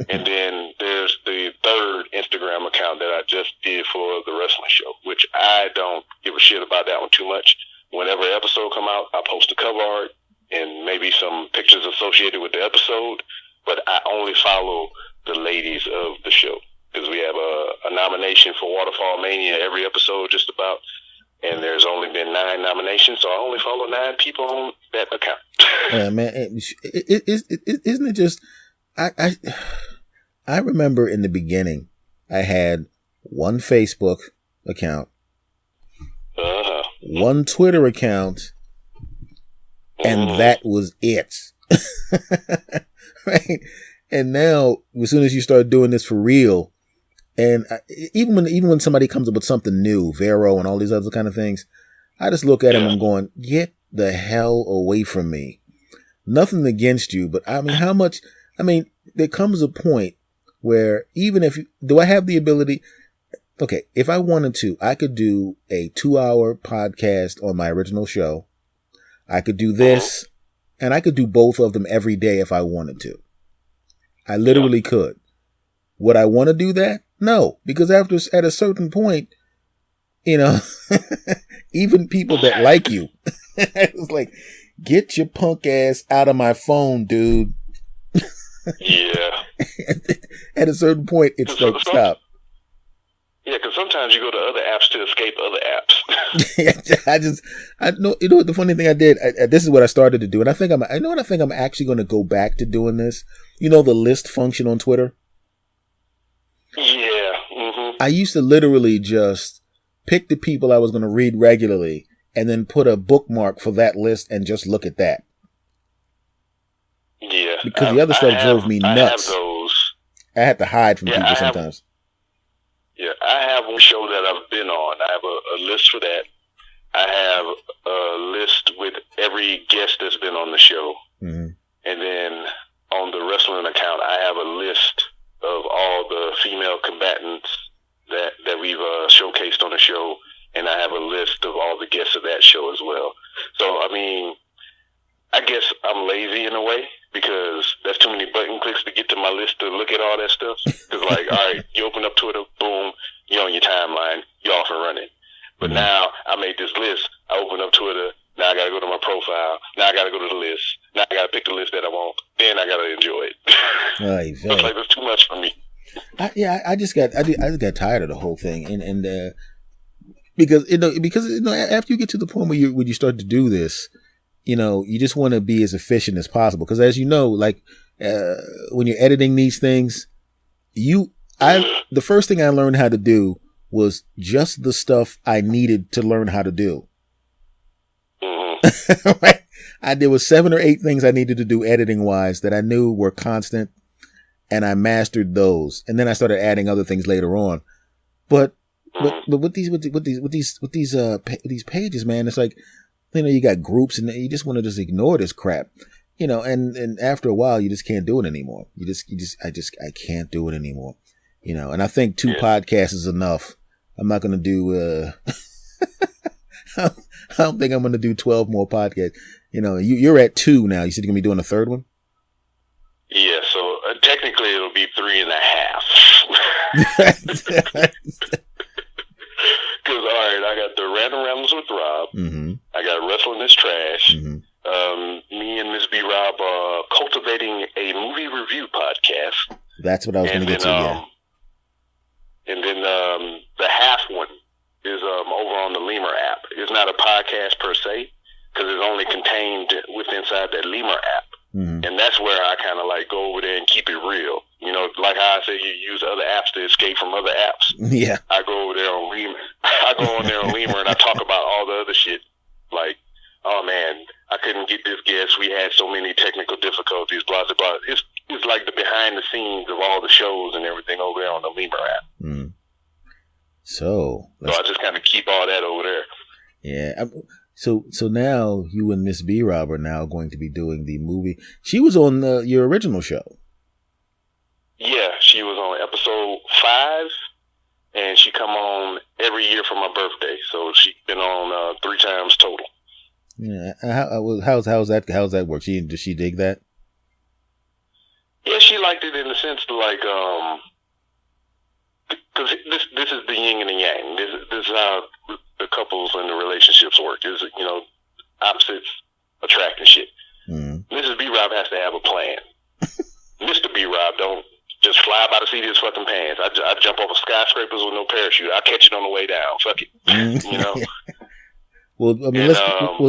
And then there's the third Instagram account that I just did for the wrestling show, which I don't give a shit about that one too much. Whenever an episode come out, I post a cover art and maybe some pictures associated with the episode, but I only follow the ladies of the show because we have a nomination for Waterfall Mania every episode just about, and there's only been 9 nominations, so I only follow 9 people on that account. Yeah, man, isn't it just... I remember in the beginning, I had one Facebook account, one Twitter account, and that was it. Right? And now, as soon as you start doing this for real, and even when somebody comes up with something new, Vero and all these other kind of things, I just look at them and I'm going, get the hell away from me. Nothing against you, but I mean, there comes a point where even if do I have the ability? Okay, if I wanted to, I could do a 2-hour podcast on my original show. I could do this, and I could do both of them every day if I wanted to. I literally could. Would I want to do that? No, because at a certain point, even people that like you, it's like, get your punk ass out of my phone, dude. Yeah. At a certain point, it's like, stop. Yeah, because sometimes you go to other apps to escape other apps. I know. You know what the funny thing I did? This is what I started to do, and I think I'm actually going to go back to doing this. You know the list function on Twitter. Yeah. Mm-hmm. I used to literally just pick the people I was going to read regularly, and then put a bookmark for that list and just look at that. Yeah, because the other stuff drove me nuts. I have those. I had to hide from people sometimes. Yeah, I have one show that I've been on. I have a list for that. I have a list with every guest that's been on the show. Mm-hmm. And then on the wrestling account, I have a list of all the female combatants that we've showcased on the show. And I have a list of all the guests of that show as well. So, I mean, I guess I'm lazy in a way because that's too many button clicks to get to my list to look at all that stuff. Because, like, all right, you open up Twitter, boom, you're on your timeline, you're off and running. But now I made this list. I open up Twitter. Now I got to go to my profile. Now I got to go to the list. Now I got to pick the list that I want. Then I got to enjoy it. So it's like, it's too much for me. I just got tired of the whole thing. And because after you get to the point where you start to do this, you just want to be as efficient as possible. Because as you know, like when you're editing these things, the first thing I learned how to do was just the stuff I needed to learn how to do. Mm-hmm. Right? There was 7 or 8 things I needed to do editing wise that I knew were constant, and I mastered those. And then I started adding other things later on. But with these pages, man, it's like, you got groups and you just want to just ignore this crap, and after a while you just can't do it anymore. I can't do it anymore, and I think 2 podcasts is enough. I'm not going to do, I don't think I'm going to do 12 more podcasts. You're at 2 now. You said you're going to be doing a 3rd one? Yeah. So technically it'll be 3.5. Because, all right, I got the Random Rambles with Rob. Mm-hmm. I got Wrestling is Trash. Mm-hmm. Me and Ms. B. Rob are cultivating a movie review podcast. That's what I was going to get to, yeah. And then the half one is over on the Lemur app. It's not a podcast per se, because it's only contained inside that Lemur app. Mm-hmm. And that's where I kind of like go over there and keep it real. Like how I say you use other apps to escape from other apps. Yeah. I go over there on Lemur. I go on there on Lemur and I talk about all the other shit. Like, oh man, I couldn't get this guest. We had so many technical difficulties, blah, blah, blah. It's like scenes of all the shows and everything over there on the Lemur app. Mm. So I just kind of keep all that over there. Yeah. So now you and Miss B-Rob are now going to be doing the movie. She was on your original show. Yeah, she was on episode 5, and she come on every year for my birthday. So she's been on 3 times total. Yeah. How's that work? Does she dig that? Yeah, she liked it in the sense of like, because this is the yin and the yang. This is how the couples and the relationships work. Is, you know, opposites attract and shit. Mrs. B-Rob has to have a plan. Mr. B-Rob don't just fly by the seat of his fucking pants. I jump over skyscrapers with no parachute. I catch it on the way down. Fuck it. You know. Well, I mean,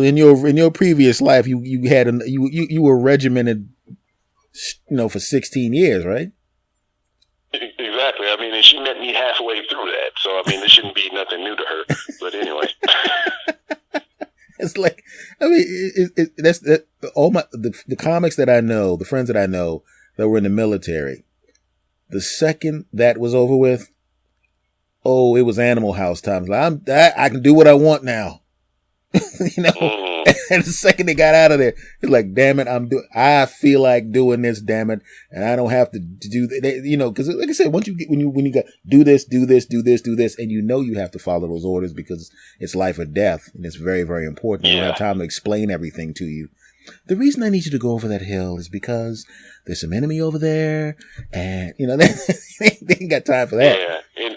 in your previous life, you had you were regimented, you know, for 16 years, right? Exactly. I mean, and she met me halfway through that, so I mean, this shouldn't be nothing new to her. But anyway, it's like, I mean, that's all the comics that I know, the friends that I know that were in the military. The second that was over with, oh, it was Animal House times. Like, I can do what I want now. You know. And the second they got out of there, it's like, damn it, I feel like doing this, damn it, and I don't have to do that, you know, because like I said, when you got do this, and you know you have to follow those orders because it's life or death, and it's very, very important. Yeah. You don't have time to explain everything to you. The reason I need you to go over that hill is because there's some enemy over there, and you know they ain't got time for that. Yeah,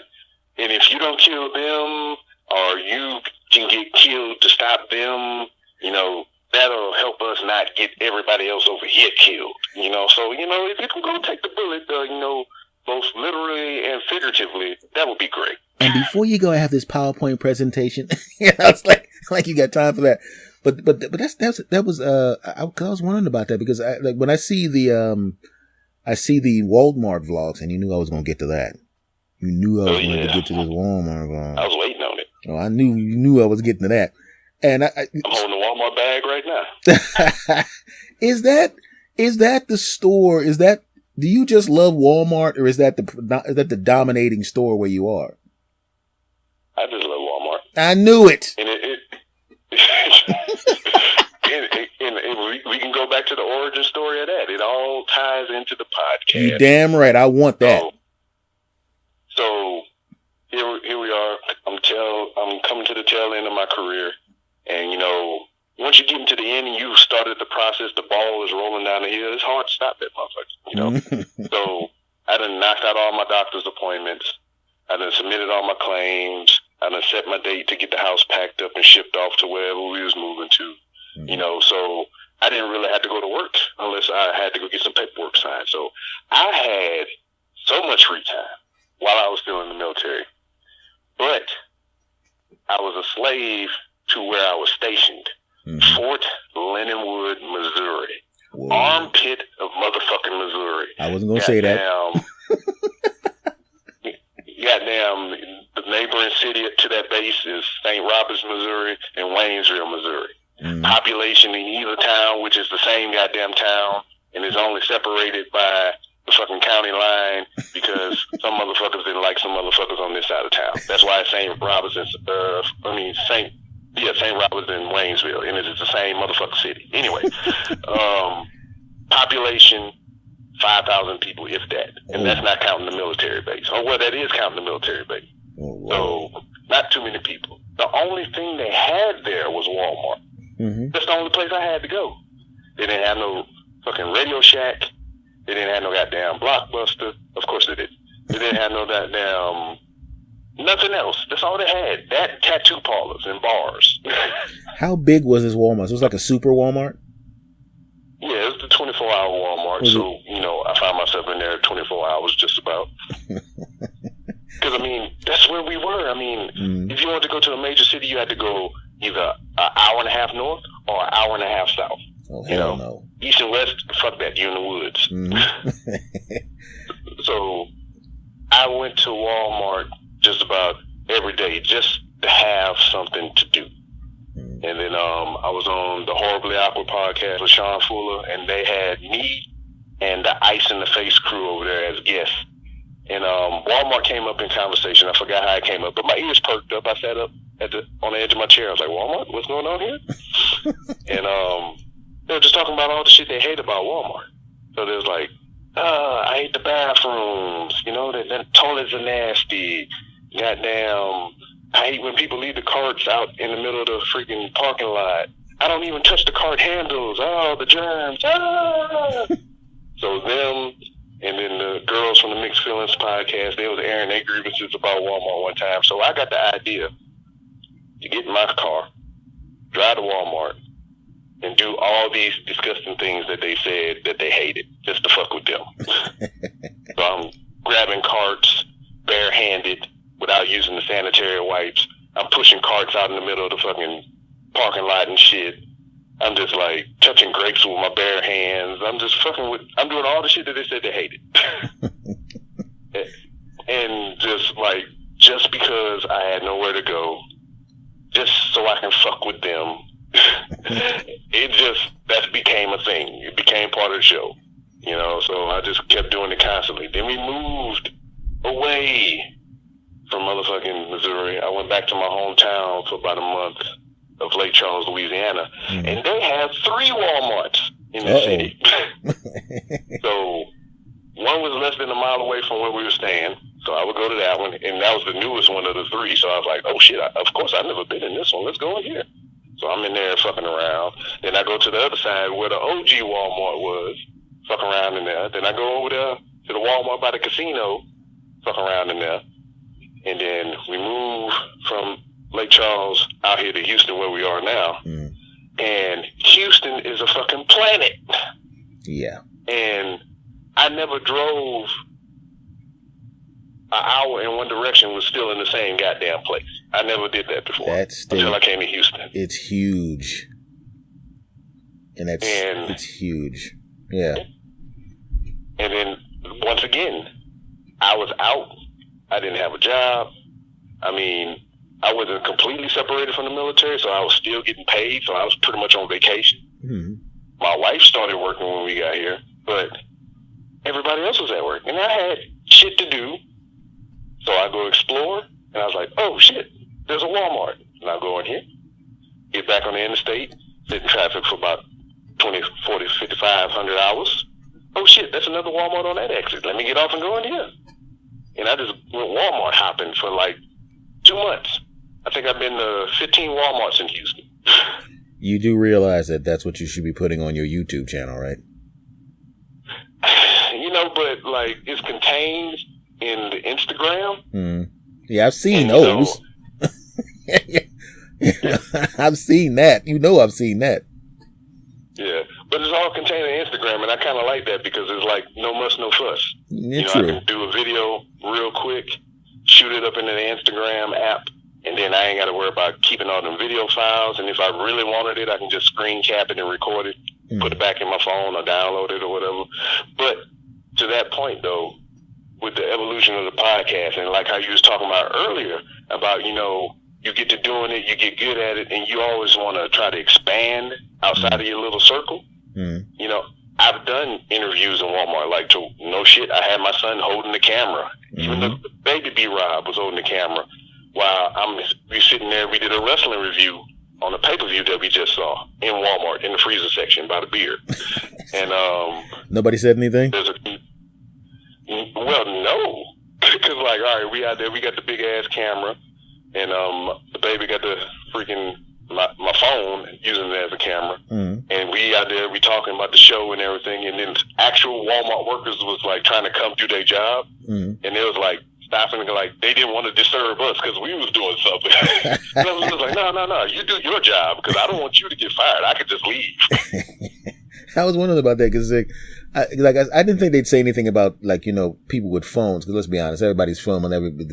and if you don't kill them, or you can get killed to stop them, you know, that'll help us not get everybody else over here killed. You know, so, you know, if you can go take the bullet, you know, both literally and figuratively, that would be great. And before you go, I have this PowerPoint presentation. You know, it's like you got time for that. But that was I was wondering about that because when I see the Walmart vlogs, and you knew I was going to get to that. You knew I was going to get to this Walmart vlog. I was waiting on it. Oh, I knew you knew I was getting to that. And I'm holding the Walmart bag right now. Is that the store? Do you just love Walmart, or is that the dominating store where you are? I just love Walmart. I knew it. And we can go back to the origin story of that. It all ties into the podcast. You damn right. I want that. So here we are. I'm coming to the tail end of my career. And, you know, once you get into the end and you've started the process, the ball is rolling down the hill, it's hard to stop that motherfucker, you know? So I done knocked out all my doctor's appointments. I done submitted all my claims. I done set my date to get the house packed up and shipped off to wherever we was moving to, you know? So I didn't really have to go to work unless I had to go get some paperwork signed. So I had so much free time while I was still in the military. But I was a slave to where I was stationed. Fort Leonard Wood, Missouri. Whoa. Armpit of motherfucking Missouri. I wasn't going to say that. Goddamn, the neighboring city to that base is St. Roberts, Missouri, and Waynesville, Missouri. Population in either town, which is the same goddamn town, and is only separated by the fucking county line because some motherfuckers didn't like some motherfuckers on this side of town. That's why it's St. Roberts St. Roberts and Waynesville, and it's the same motherfucking city. Anyway, population 5,000 people, if that, and that's not counting the military base. Oh, well, that is counting the military base. So not too many people. The only thing they had there was Walmart. That's the only place I had to go. They didn't have no fucking Radio Shack. They didn't have no goddamn Blockbuster. Of course they didn't. They didn't have no goddamn nothing else. That's all they had. That tattoo parlors and bars. How big was this Walmart? So it was like a super Walmart? Yeah, it was the 24-hour Walmart. So, you know, I found myself in there 24 hours just about. Because, I mean, that's where we were. I mean, if you wanted to go to a major city, you had to go either an hour and a half north or an hour and a half south. Oh, hell no. East and west, fuck that. You're in the woods. So I went to Walmart just about every day just to have something to do. And then I was on the Horribly Awkward podcast with Sean Fuller, and they had me and the Ice in the Face crew over there as guests. And Walmart came up in conversation. I forgot how it came up, but my ears perked up. I sat up on the edge of my chair. I was like, Walmart? What's going on here? And they were just talking about all the shit they hate about Walmart. So they was like, I hate the bathrooms. You know, the toilets are nasty. Goddamn, I hate when people leave the carts out in the middle of the freaking parking lot. I don't even touch the cart handles. Oh, the germs. Ah! So them and then the girls from the Mixed Feelings podcast, they was airing their grievances about Walmart one time. So I got the idea to get in my car, drive to Walmart, and do all these disgusting things that they said that they hated, just to fuck with them. So I'm grabbing carts barehanded without using the sanitary wipes. I'm pushing carts out in the middle of the fucking parking lot and shit. I'm just like touching grapes with my bare hands. I'm just fucking with, I'm doing all the shit that they said they hated. And just because I had nowhere to go, just so I can fuck with them, that became a thing. It became part of the show, you know, so I just kept doing it constantly. Then we moved away from motherfucking Missouri. I went back to my hometown for about a month of Lake Charles, Louisiana, and they have 3 Walmarts in the city. So one was less than a mile away from where we were staying, so I would go to that one, and that was the newest one of the 3. So I was like, oh shit, of course I've never been in this one. Let's go in here. So I'm in there fucking around. Then I go to the other side where the OG Walmart was, fuck around in there. Then I go over there to the Walmart by the casino, fuck around in there. And then we move from Lake Charles out here to Houston where we are now. And Houston is a fucking planet. Yeah. And I never drove an hour in one direction was still in the same goddamn place. I never did that before. That state, until I came to Houston. It's huge. And it's huge. Yeah. And then once again, I was out. I didn't have a job. I mean, I wasn't completely separated from the military, so I was still getting paid, so I was pretty much on vacation. My wife started working when we got here, but everybody else was at work. And I had shit to do, so I go explore, and I was like, oh shit, there's a Walmart. And I go in here, get back on the interstate, sit in traffic for about 20, 40, 5,500 hours. Oh shit, that's another Walmart on that exit. Let me get off and go in here. And I just went Walmart hopping for like 2 months. I think I've been to 15 Walmarts in Houston. You do realize that that's what you should be putting on your YouTube channel, right? You know, but like it's contained in the Instagram. Yeah, I've seen those. I've seen that. You know, I've seen that. Yeah, but it's all contained in Instagram, and I kind of like that because it's like no muss, no fuss. It's I can do a video real quick, shoot it up into the Instagram app, and then I ain't got to worry about keeping all them video files. And if I really wanted it, I can just screen cap it and record it, put it back in my phone or download it or whatever. But to that point, though, with the evolution of the podcast and like how you was talking about earlier about, you know, you get to doing it, you get good at it, and you always want to try to expand outside of your little circle. You know, I've done interviews in Walmart, like no shit, I had my son holding the camera. Even the baby B-Rob was holding the camera while we sitting there. We did a wrestling review on a pay-per-view that we just saw in Walmart in the freezer section by the beer. And nobody said anything? Well, no. Because like, all right, we out there, we got the big-ass camera, and the baby got the freaking my phone, using it as a camera. And we out there, we talking about the show and everything, and then actual Walmart workers was like trying to come do their job, and it was like stopping and like they didn't want to disturb us because we was doing something. And I was just like, no, you do your job because I don't want you to get fired. I could just leave. I was wondering about that because I didn't think they'd say anything about like, you know, people with phones, because let's be honest, everybody's filming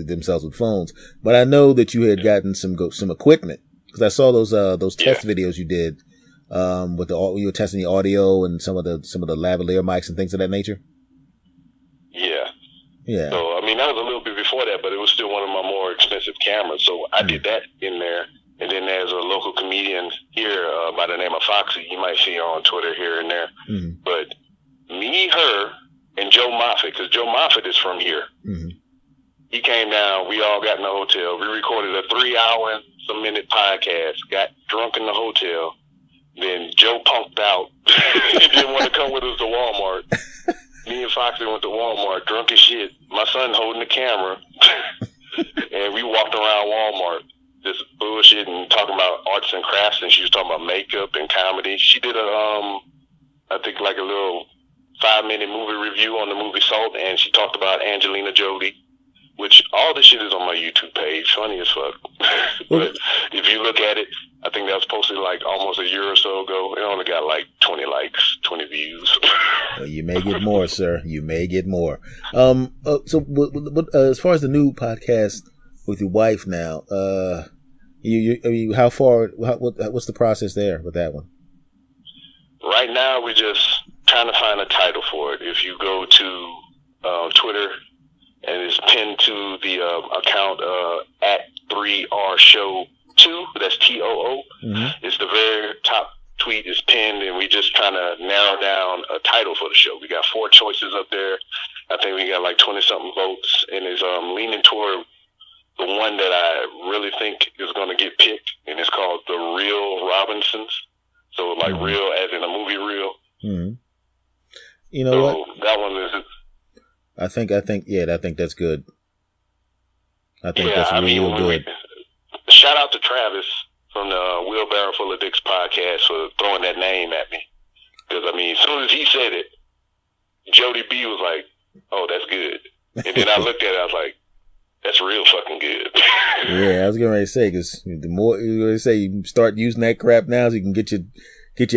themselves with phones. But I know that you had gotten some equipment, because I saw those test videos you did with you were testing the audio and some of the lavalier mics and things of that nature. Yeah. So I mean, that was a little bit before that, but it was still one of my more expensive cameras. So I did that in there. And then there's a local comedian here by the name of Foxy. You might see her on Twitter here and there. But me, her, and Joe Moffat, because Joe Moffat is from here. Mm-hmm. He came down. We all got in the hotel. We recorded a 3-hour and some minute podcast. Got drunk in the hotel. Then Joe punked out. He didn't want to come with us to Walmart. Me and Foxy went to Walmart, drunk as shit. My son holding the camera. And we walked around Walmart, just bullshit and talking about arts and crafts. And she was talking about makeup and comedy. She did I think like a little 5-minute movie review on the movie Salt. And she talked about Angelina Jolie. Which all this shit is on my YouTube page. Funny as fuck. But if you look at it, I think that was posted like almost a year or so ago. It only got like 20 likes, 20 views. Well, you may get more, sir. You may get more. So as far as the new podcast with your wife now, how far? What's the process there with that one? Right now, we're just trying to find a title for it. If you go to Twitter. And it's pinned to the account at 3R Show 2. That's TOO. Mm-hmm. It's the very top tweet is pinned, and we just trying to narrow down a title for the show. We got 4 choices up there. I think we got like 20-something votes, and it's leaning toward the one that I really think is going to get picked, and it's called The Real Robinsons. So like mm-hmm. real as in a movie reel. Mm-hmm. You know what? That one is... I think that's good. I think that's real good. Shout out to Travis from the Wheelbarrow Full of Dicks podcast for throwing that name at me. Because, I mean, as soon as he said it, Jody B was like, oh, that's good. And then I looked at it, I was like, that's real fucking good. Yeah, I was getting ready to say, because the more you start using that crap now so you can get your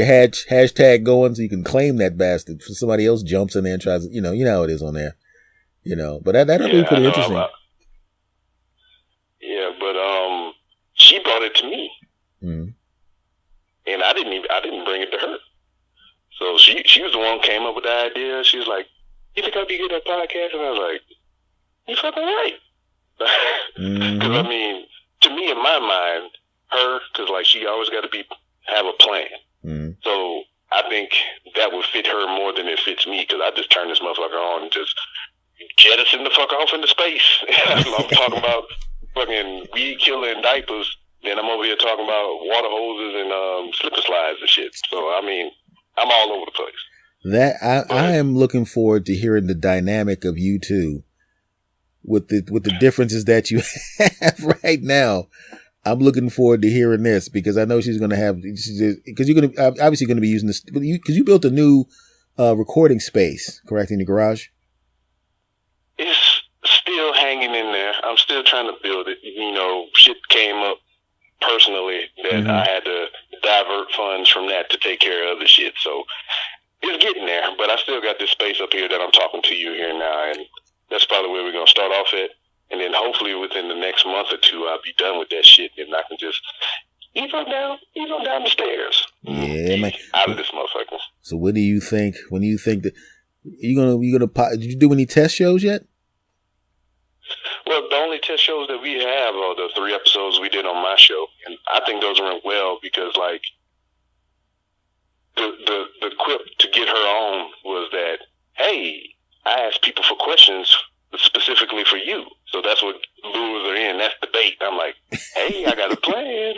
hashtag going so you can claim that bastard for somebody else jumps in there and tries to, you know how it is on there. But that'll be pretty interesting. But she brought it to me. Mm-hmm. And I didn't bring it to her. So she was the one who came up with the idea. She was like, you think I'd be good at podcast? And I was like, you fucking right. Mm-hmm. Because, I mean, to me, in my mind, her, because, like, she always got to have a plan. Mm-hmm. So I think that would fit her more than it fits me, because I just turn this motherfucker on and just jettison the fuck off into space. I'm talking about fucking weed killing diapers, then I'm over here talking about water hoses and slip and slides and shit. So, I mean, I'm all over the place. I am looking forward to hearing the dynamic of you two with the differences that you have right now. I'm looking forward to hearing this because I know she's going to have, because you're going to obviously going to be using this because you built a new recording space, correct, in your garage? It's still hanging in there. I'm still trying to build it. Shit came up personally that mm-hmm. I had to divert funds from that to take care of the shit. So it's getting there, but I still got this space up here that I'm talking to you here now, and that's probably where we're going to start off at. And then hopefully within the next month or two, I'll be done with that shit, and I can just ease on down the stairs. Yeah, man. Out of this motherfucker. So what do you think? When do you think that did you do any test shows yet? Well, the only test shows that we have are the 3 episodes we did on my show, and I think those went well because, like, the quip to get her on was that, hey, I asked people for questions specifically for you. So that's what lures are in. That's the bait. I'm like, hey, I got a plan.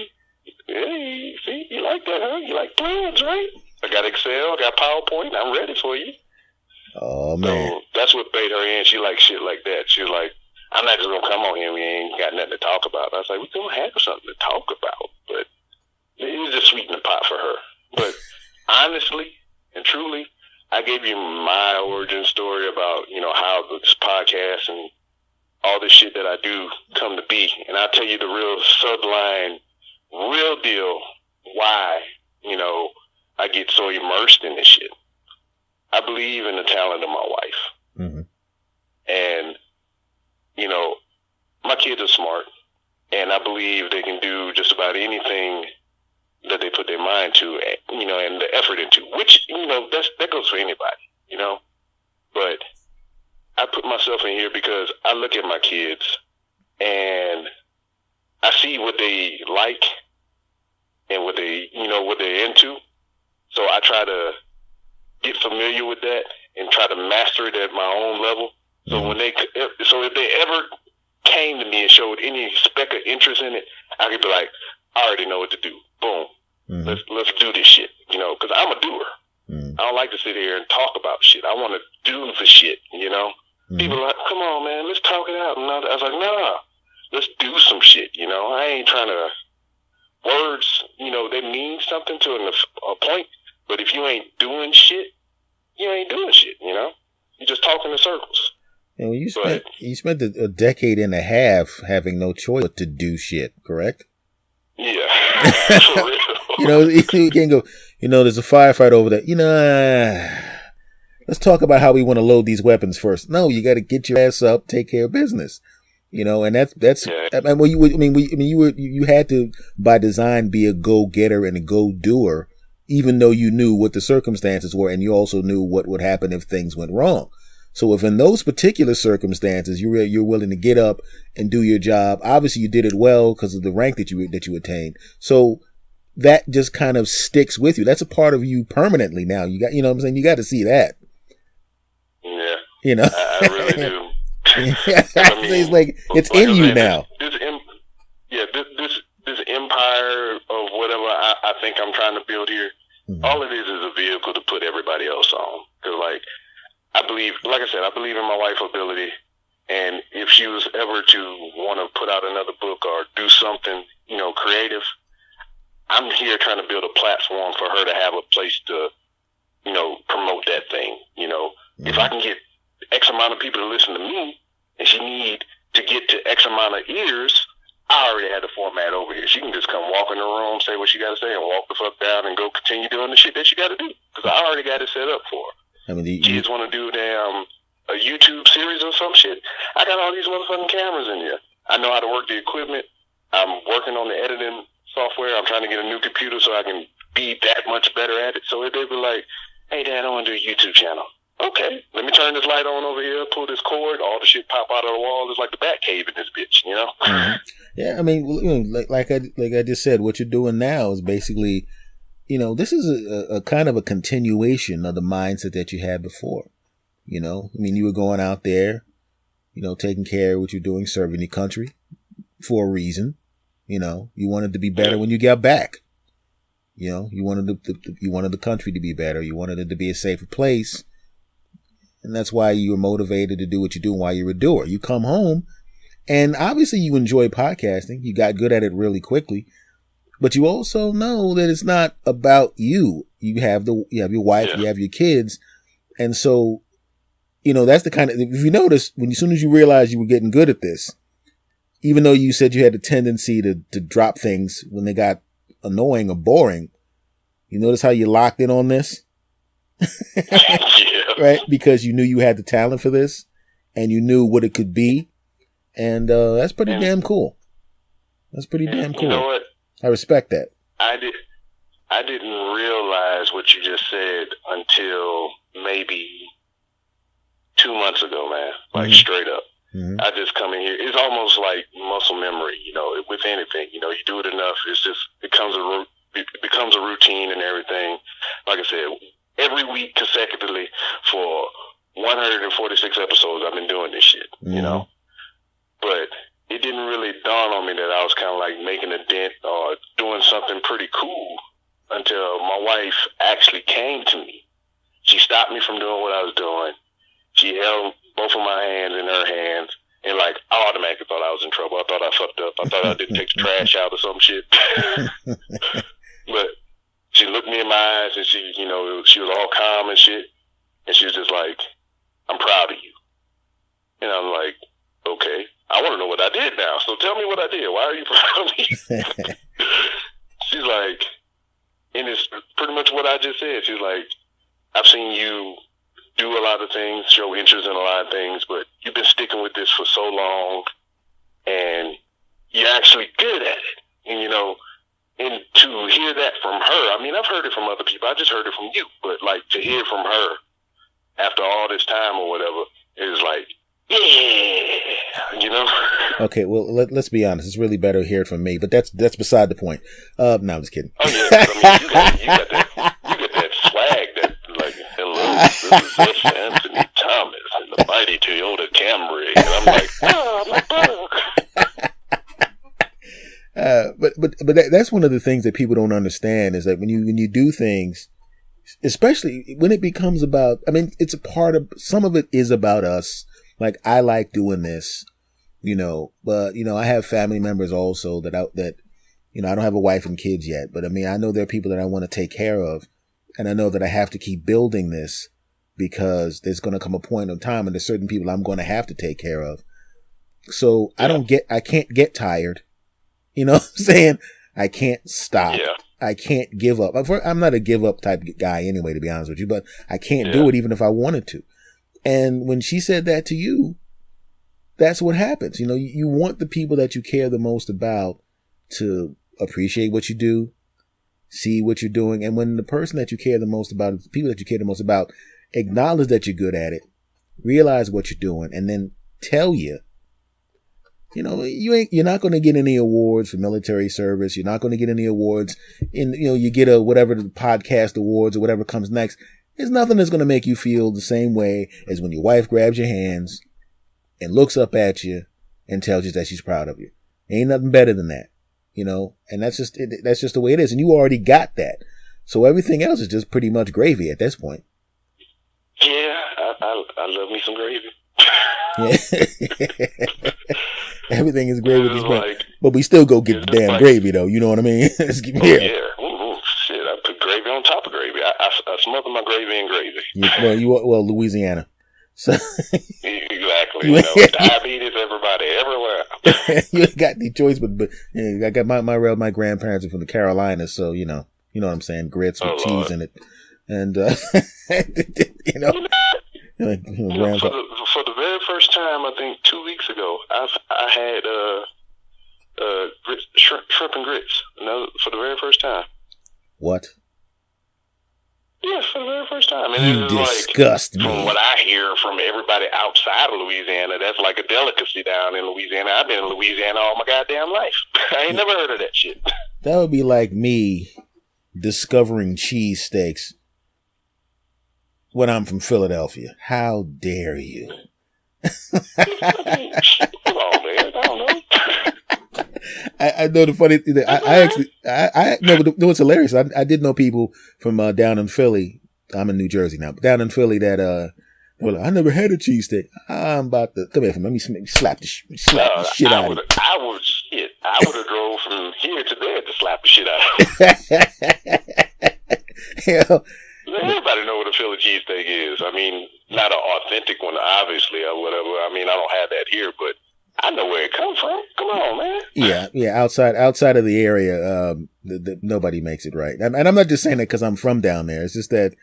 Hey, see, you like that, huh? You like plans, right? I got Excel, I got PowerPoint. I'm ready for you. Oh, man. So that's what bait her in. She likes shit like that. She's like, I'm not just going to come on here. We ain't got nothing to talk about. I was like, we don't have something to talk about. But it was just sweeten the pot for her. But honestly and truly, I gave you my origin story about, how this podcast and all this shit that I do come to be. And I'll tell you the real subline, real deal, why, I get so immersed in this shit. I believe in the talent of my wife. Mm-hmm. And, my kids are smart. And I believe they can do just about anything that they put their mind to, and the effort into, which, that goes for anybody, But I put myself in here because I look at my kids and I see what they like and what they, what they're into. So I try to get familiar with that and try to master it at my own level. So if they ever came to me and showed any speck of interest in it, I could be like, I already know what to do. Boom. Let's do this shit, you know, because I'm a doer. I don't like to sit here and talk about shit. I want to do the shit, you know. People are like, come on, man, let's talk it out. And I was like, nah, let's do some shit, you know. I ain't trying to, words, you know, they mean something to a point, but if you ain't doing shit, you ain't doing shit, you know. You just talk in the circles. And you spent a decade and a half having no choice but to do shit, correct? Yeah. For real. You know, you can't go, you know, there's a firefight over there. You know, let's talk about how we want to load these weapons first. No, you got to get your ass up, take care of business. You know, and that's. Yeah. I mean, you had to by design be a go-getter and a go-doer, even though you knew what the circumstances were, and you also knew what would happen if things went wrong. So if in those particular circumstances you're willing to get up and do your job, obviously you did it well because of the rank that you attained. So that just kind of sticks with you. That's a part of you permanently now. You got, you know what I'm saying? You got to see that. Yeah. You know? I really do. I mean, it's like, it's like in you now. This empire of whatever I think I'm trying to build here, all it is a vehicle to put everybody else on. Because, like, I believe in my wife's ability. And if she was ever to want to put out another book or do something, you know, creative, I'm here trying to build a platform for her to have a place to, you know, promote that thing. You know, if I can get X amount of people to listen to me, and she need to get to X amount of ears, I already had the format over here. She can just come walk in the room, say what she got to say, and walk the fuck down and go continue doing the shit that she got to do. Because I already got it set up for her. I mean, kids want to do a YouTube series or some shit. I got all these motherfucking cameras in here. I know how to work the equipment. I'm working on the editing software. I'm trying to get a new computer so I can be that much better at it. So they'd be like, hey, Dad, I want to do a YouTube channel. Okay, let me turn this light on over here, pull this cord, all the shit pop out of the wall. It's like the Batcave in this bitch, you know? Yeah, I mean, you know, like I just said, what you're doing now is basically, you know, this is a kind of a continuation of the mindset that you had before. You know, I mean, you were going out there, you know, taking care of what you're doing, serving your country for a reason. You know, you wanted to be better when you got back. You know, you wanted the country to be better. You wanted it to be a safer place. And that's why you were motivated to do what you do and why you're a doer. You come home and obviously you enjoy podcasting. You got good at it really quickly, but you also know that it's not about you. You have your wife, you have your kids. And so, you know, that's the kind of, if you notice, as soon as you realized you were getting good at this, even though you said you had a tendency to drop things when they got annoying or boring, you notice how you locked in on this? Right? Because you knew you had the talent for this and you knew what it could be. And that's pretty damn cool. That's pretty damn cool. You know what? I respect that. I didn't realize what you just said until maybe 2 months ago, man. Like straight up. I just come in here. It's almost like muscle memory, you know, with anything. You know, you do it enough, it becomes a routine and everything. Like I said, every week consecutively for 146 episodes, I've been doing this shit, you know? But it didn't really dawn on me that I was kind of like making a dent or doing something pretty cool until my wife actually came to me. She stopped me from doing what I was doing. She held both of my hands in her hands, and like, I automatically thought I was in trouble. I thought I fucked up. I thought I didn't take the trash out or some shit. But she looked me in my eyes and she, you know, she was all calm and shit. And she was just like, I'm proud of you. And I'm like, okay, I want to know what I did now. So tell me what I did. Why are you proud of me? She's like, and it's pretty much what I just said. She's like, I've seen you do a lot of things, show interest in a lot of things, but you've been sticking with this for so long and you're actually good at it. And, you know, and to hear that from her, I mean, I've heard it from other people. I just heard it from you. But, like, to hear from her after all this time or whatever is like, yeah, you know? Okay, well, let's be honest. It's really better to hear it from me. But that's beside the point. No, I'm just kidding. Oh, yeah. I mean, you got that swag that, like, hello. This is S. Anthony Thomas and the mighty Toyota Camry. And I'm like, my brother. But that's one of the things that people don't understand is that when you do things, especially when it becomes about, I mean, it's a part of, some of it is about us. Like, I like doing this, but, I have family members also that I don't have a wife and kids yet, but I mean, I know there are people that I want to take care of, and I know that I have to keep building this because there's going to come a point in time and there's certain people I'm going to have to take care of. So I can't get tired. You know what I'm saying? I can't stop. Yeah. I can't give up. I'm not a give up type guy anyway, to be honest with you, but I can't do it even if I wanted to. And when she said that to you, that's what happens. You want the people that you care the most about to appreciate what you do, see what you're doing. And when the person that you care the most about, the people that you care the most about, acknowledge that you're good at it, realize what you're doing, and then tell you, you're not going to get any awards for military service. You're not going to get any awards you get whatever the podcast awards or whatever comes next. There's nothing that's going to make you feel the same way as when your wife grabs your hands and looks up at you and tells you that she's proud of you. Ain't nothing better than that, and that's just the way it is. And you already got that. So everything else is just pretty much gravy at this point. Yeah. I love me some gravy. Yeah. Everything is gravy at this point. But we still go get the damn gravy, though. You know what I mean? Yeah. Shit, I put gravy on top of gravy. I smother my gravy in gravy. Well, Louisiana. So exactly. Diabetes, everybody, everywhere. You ain't got any choice, but I got my grandparents are from the Carolinas, so you know what I'm saying, grits with cheese in it, and for the very first time, I think 2 weeks ago, I had shrimp and grits. For the very first time. What? Yeah, for the very first time. And you disgust me. From what I hear from everybody outside of Louisiana, that's like a delicacy down in Louisiana. I've been in Louisiana all my goddamn life. I ain't never heard of that shit. That would be like me discovering cheesesteaks when I'm from Philadelphia. How dare you? Come on, man. I don't know. I know the funny thing. I know what's hilarious. I did know people from down in Philly. I'm in New Jersey now, but down in Philly that were like, I never had a cheesesteak. I'm about to come here. Let me slap the shit out of you. I would have drove from here to there to slap the shit out of you. Yeah. Everybody know what a Philly cheesesteak is. I mean, not an authentic one, obviously, or whatever. I mean, I don't have that here, but I know where it comes from. Come on, man. Yeah. Outside of the area, nobody makes it right. And I'm not just saying that because I'm from down there. It's just that,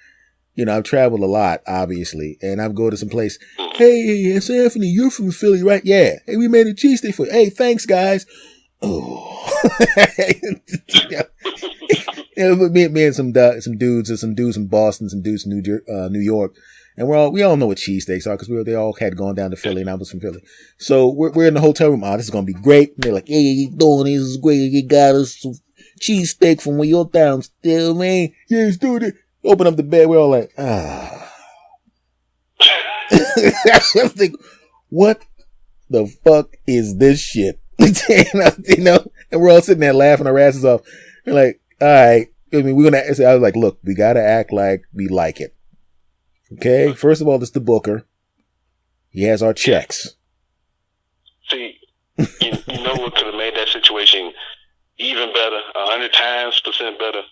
I've traveled a lot, obviously, and I've go to some place. Hey, it's Anthony. You're from Philly, right? Yeah. Hey, we made a cheesesteak for you. Hey, thanks, guys. Oh. Me and some dudes from Boston, some dudes from New York, and we all know what cheesesteaks are because they all had gone down to Philly, and I was from Philly. So we're in the hotel room. Oh, this is gonna be great. And they're like, "Hey, you doing this is great. You got us some cheesesteak from where you're down still, man. Yeah, let's do it." Open up the bed. We're all like, I think, what the fuck is this shit? And we're all sitting there laughing our asses off. We're like, all right. I mean, I was like, look, we got to act like we like it. Okay. First of all, it's the booker. He has our checks. See, you know what could have made that situation even better, 100% better?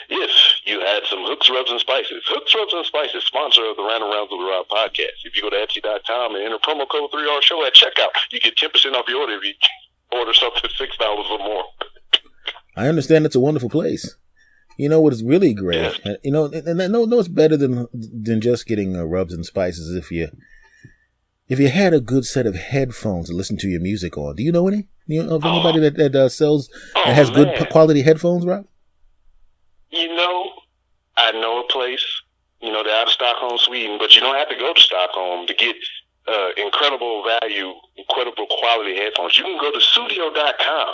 If you had some Hooks, Rubs, and Spices. Hooks, Rubs, and Spices, sponsor of the Random Rounds of the Rob podcast. If you go to Etsy.com and enter promo code 3RShow at checkout, you get 10% off your order if you order something $6 or more. I understand it's a wonderful place. You know what is really great? Yeah. And I know it's better than just getting Rubs and Spices if you had a good set of headphones to listen to your music on. Do you know any? Of anybody that sells that has good quality headphones, Rob? I know a place, they're out of Stockholm, Sweden, but you don't have to go to Stockholm to get incredible value, incredible quality headphones. You can go to Sudio.com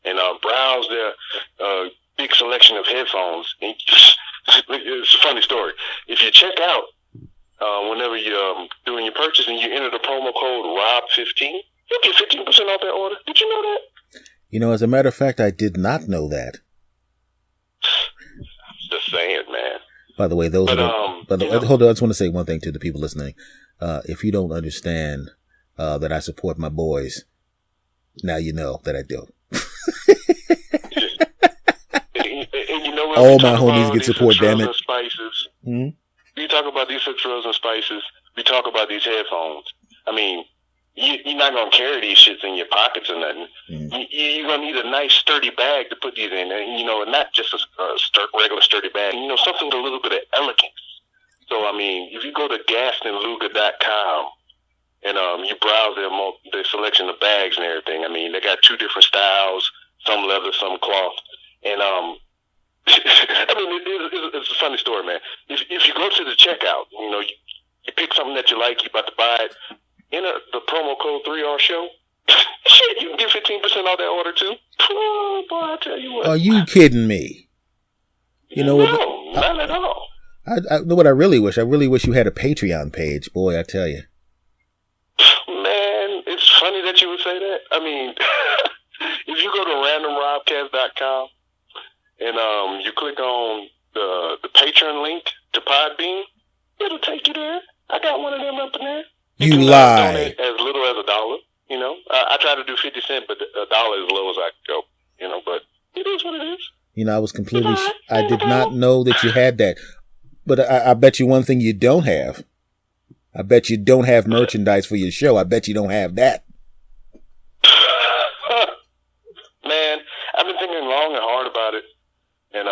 and browse their big selection of headphones. And It's a funny story. If you check out whenever you're doing your purchase and you enter the promo code ROB15, you'll get 15% off that order. Did you know that? You know, as a matter of fact, I did not know that. Just saying, man. By the way, hold on. I just want to say one thing to the people listening. If you don't understand that I support my boys, now you know that I do. And you know what? All my homies get support, damn it. Spices. Mm-hmm. You talk about these citrus and spices. We talk about these headphones. I mean, you're not going to carry these shits in your pockets or nothing. Mm-hmm. You're going to need a nice sturdy bag to put these in. And, you know, not just a regular sturdy bag. You know, something with a little bit of elegance. So, I mean, if you go to GastonLuga.com and you browse their selection of bags and everything, I mean, they got 2 different styles, some leather, some cloth. And, I mean, it's a funny story, man. If you go to the checkout, you know, you pick something that you like, you're about to buy it, enter the promo code 3R Show. Shit, you can get 15% off that order too. Oh, boy, I tell you what. Are you kidding me? You know what? No, not at all. I know what I really wish. I really wish you had a Patreon page. Boy, I tell you. Man, it's funny that you would say that. I mean, if you go to randomrobcast.com and you click on the Patreon link to Podbean, it'll take you there. I got one of them up in there. You can lie. Donate as little as $1. You know, I try to do 50 cents, but $1 is as low as I can go. You know, but it is what it is. You know, I was completely. I did not know that you had that. But I bet you one thing you don't have. I bet you don't have merchandise for your show. I bet you don't have that. Man, I've been thinking long and hard about it. And,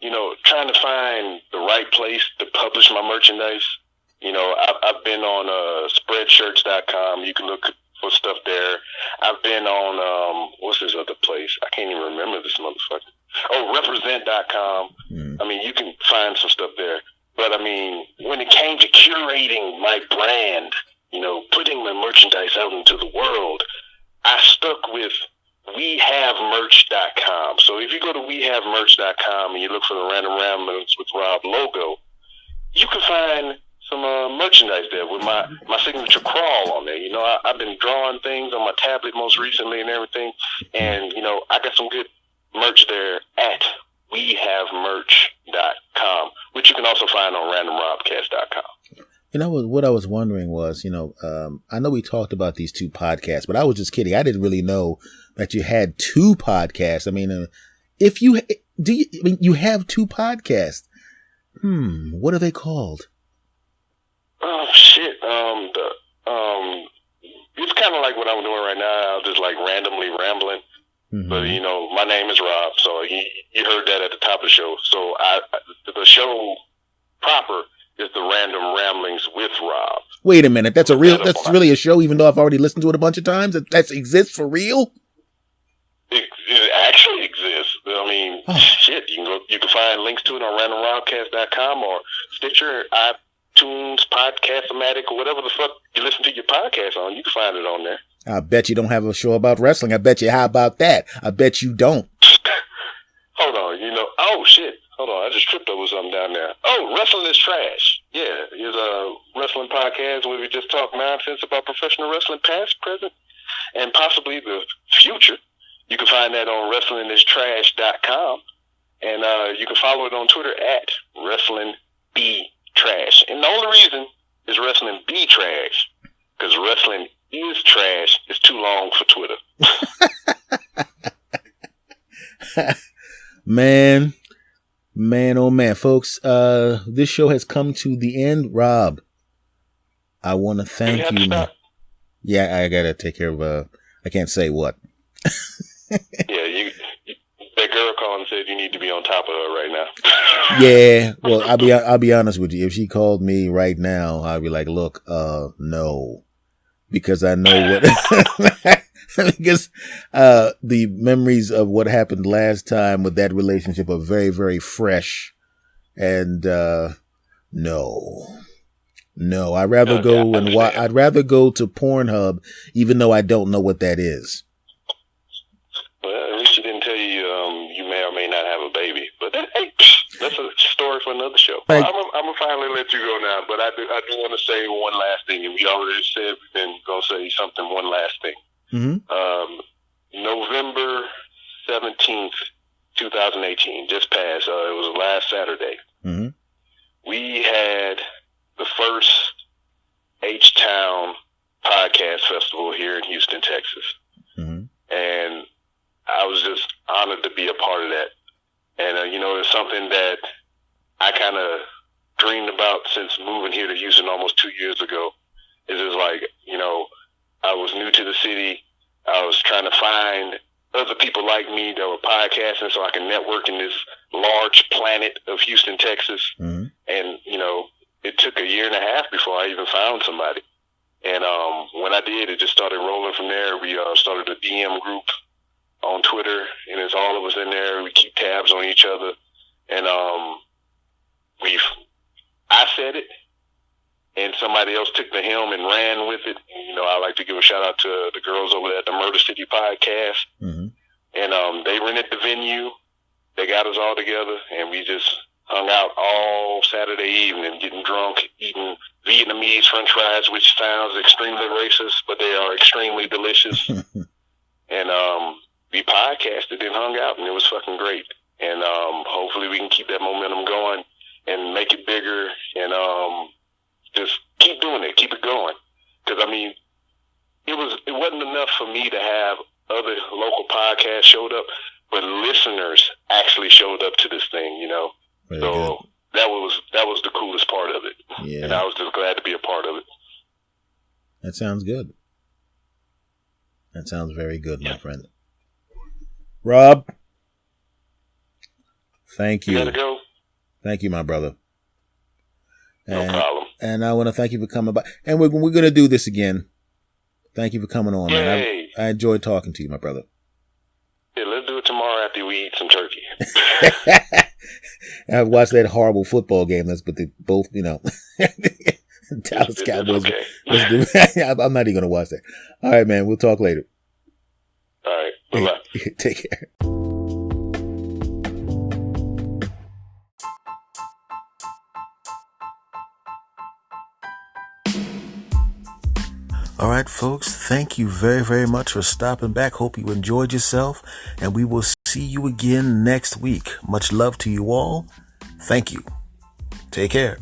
you know, trying to find the right place to publish my merchandise. You know, I've been on spreadshirts.com. You can look for stuff there. I've been on, what's this other place? I can't even remember this motherfucker. Oh, represent.com. I mean, you can find some stuff there. But, I mean, when it came to curating my brand, you know, putting my merchandise out into the world, I stuck with wehavemerch.com. So if you go to wehavemerch.com and you look for the Random Ramblings with Rob logo, you can find some merchandise there with my signature crawl on there. You know, I've been drawing things on my tablet most recently and everything. And, you know, I got some good merch there at wehavemerch.com, which you can also find on randomrobcast.com. You know, what I was wondering was, you know, I know we talked about these 2 podcasts, but I was just kidding. I didn't really know that you had 2 podcasts. I mean, you have 2 podcasts. What are they called? Oh, shit. It's kind of like what I'm doing right now. I'm just like randomly rambling. Mm-hmm. But, you know, my name is Rob, so you heard that at the top of the show. So the show proper is the Random Ramblings with Rob. Wait a minute, that's really a show, even though I've already listened to it a bunch of times? That exists for real? It actually exists. I mean, shit, you can find links to it on randomrobcast.com or Stitcher, iTunes, Podcast-O-Matic, or whatever the fuck you listen to your podcast on. You can find it on there. I bet you don't have a show about wrestling. I bet you, how about that? I bet you don't. Hold on, you know, oh shit. Hold on, I just tripped over something down there. Oh, Wrestling is Trash. Yeah, it's a wrestling podcast where we just talk nonsense about professional wrestling, past, present, and possibly the future. You can find that on WrestlingIsTrash.com. And you can follow it on Twitter at WrestlingBTrash. And the only reason is Wrestling B Trash, because Wrestling is Trash is too long for Twitter. Man, oh man, folks, this show has come to the end. Rob, I want to thank you, man. Yeah, I gotta take care of, I can't say what. Yeah, that girl called and said you need to be on top of her right now. Yeah, well, I'll be honest with you. If she called me right now, I'd be like, look, no, because I know what, because the memories of what happened last time with that relationship are very, very fresh, and no, I'd rather go I'd rather go to Pornhub, even though I don't know what that is. Well, at least she didn't tell you you may or may not have a baby. But hey, That's a story for another show. Like, I'm gonna finally let you go now, but I do want to say one last thing, and we already said we've been gonna say something. One last thing. Mm-hmm. November 17th, 2018, just passed. It was last Saturday. Mm-hmm. We had the first H-Town podcast festival here in Houston, Texas. Mm-hmm. And I was just honored to be a part of that. And, it's something that I kind of dreamed about since moving here to Houston almost 2 years ago. It's just like, I was new to the city. I was trying to find other people like me that were podcasting so I can network in this large planet of Houston, Texas. Mm-hmm. And, it took a year and a half before I even found somebody. And when I did, it just started rolling from there. We started a DM group on Twitter, and it's all of us in there. We keep tabs on each other. And I said it, and somebody else took the helm and ran with it. And, I like to give a shout-out to the girls over at the Murder City Podcast. Mm-hmm. And they rented the venue. They got us all together, and we just hung out all Saturday evening, getting drunk, eating Vietnamese French fries, which sounds extremely racist, but they are extremely delicious. And we podcasted and hung out, and it was fucking great. And hopefully we can keep that momentum going and make it bigger, and just keep doing it, keep it going. Because it wasn't enough for me to have other local podcasts showed up, but listeners actually showed up to this thing, Very so good. that was the coolest part of it. Yeah. And I was just glad to be a part of it. That sounds good. That sounds very good, my friend. Rob, thank you. You gotta go. Thank you, my brother. No problem. And I want to thank you for coming by. And we're going to do this again. Thank you for coming on, man. Yay. I enjoyed talking to you, my brother. Yeah, let's do it tomorrow after we eat some turkey. I watched that horrible football game. That's but they both, Dallas Cowboys. Okay. Let's do. I'm not even going to watch that. All right, man. We'll talk later. All right. Bye-bye. Take care. All right, folks, thank you very, very much for stopping back. Hope you enjoyed yourself, and we will see you again next week. Much love to you all. Thank you. Take care.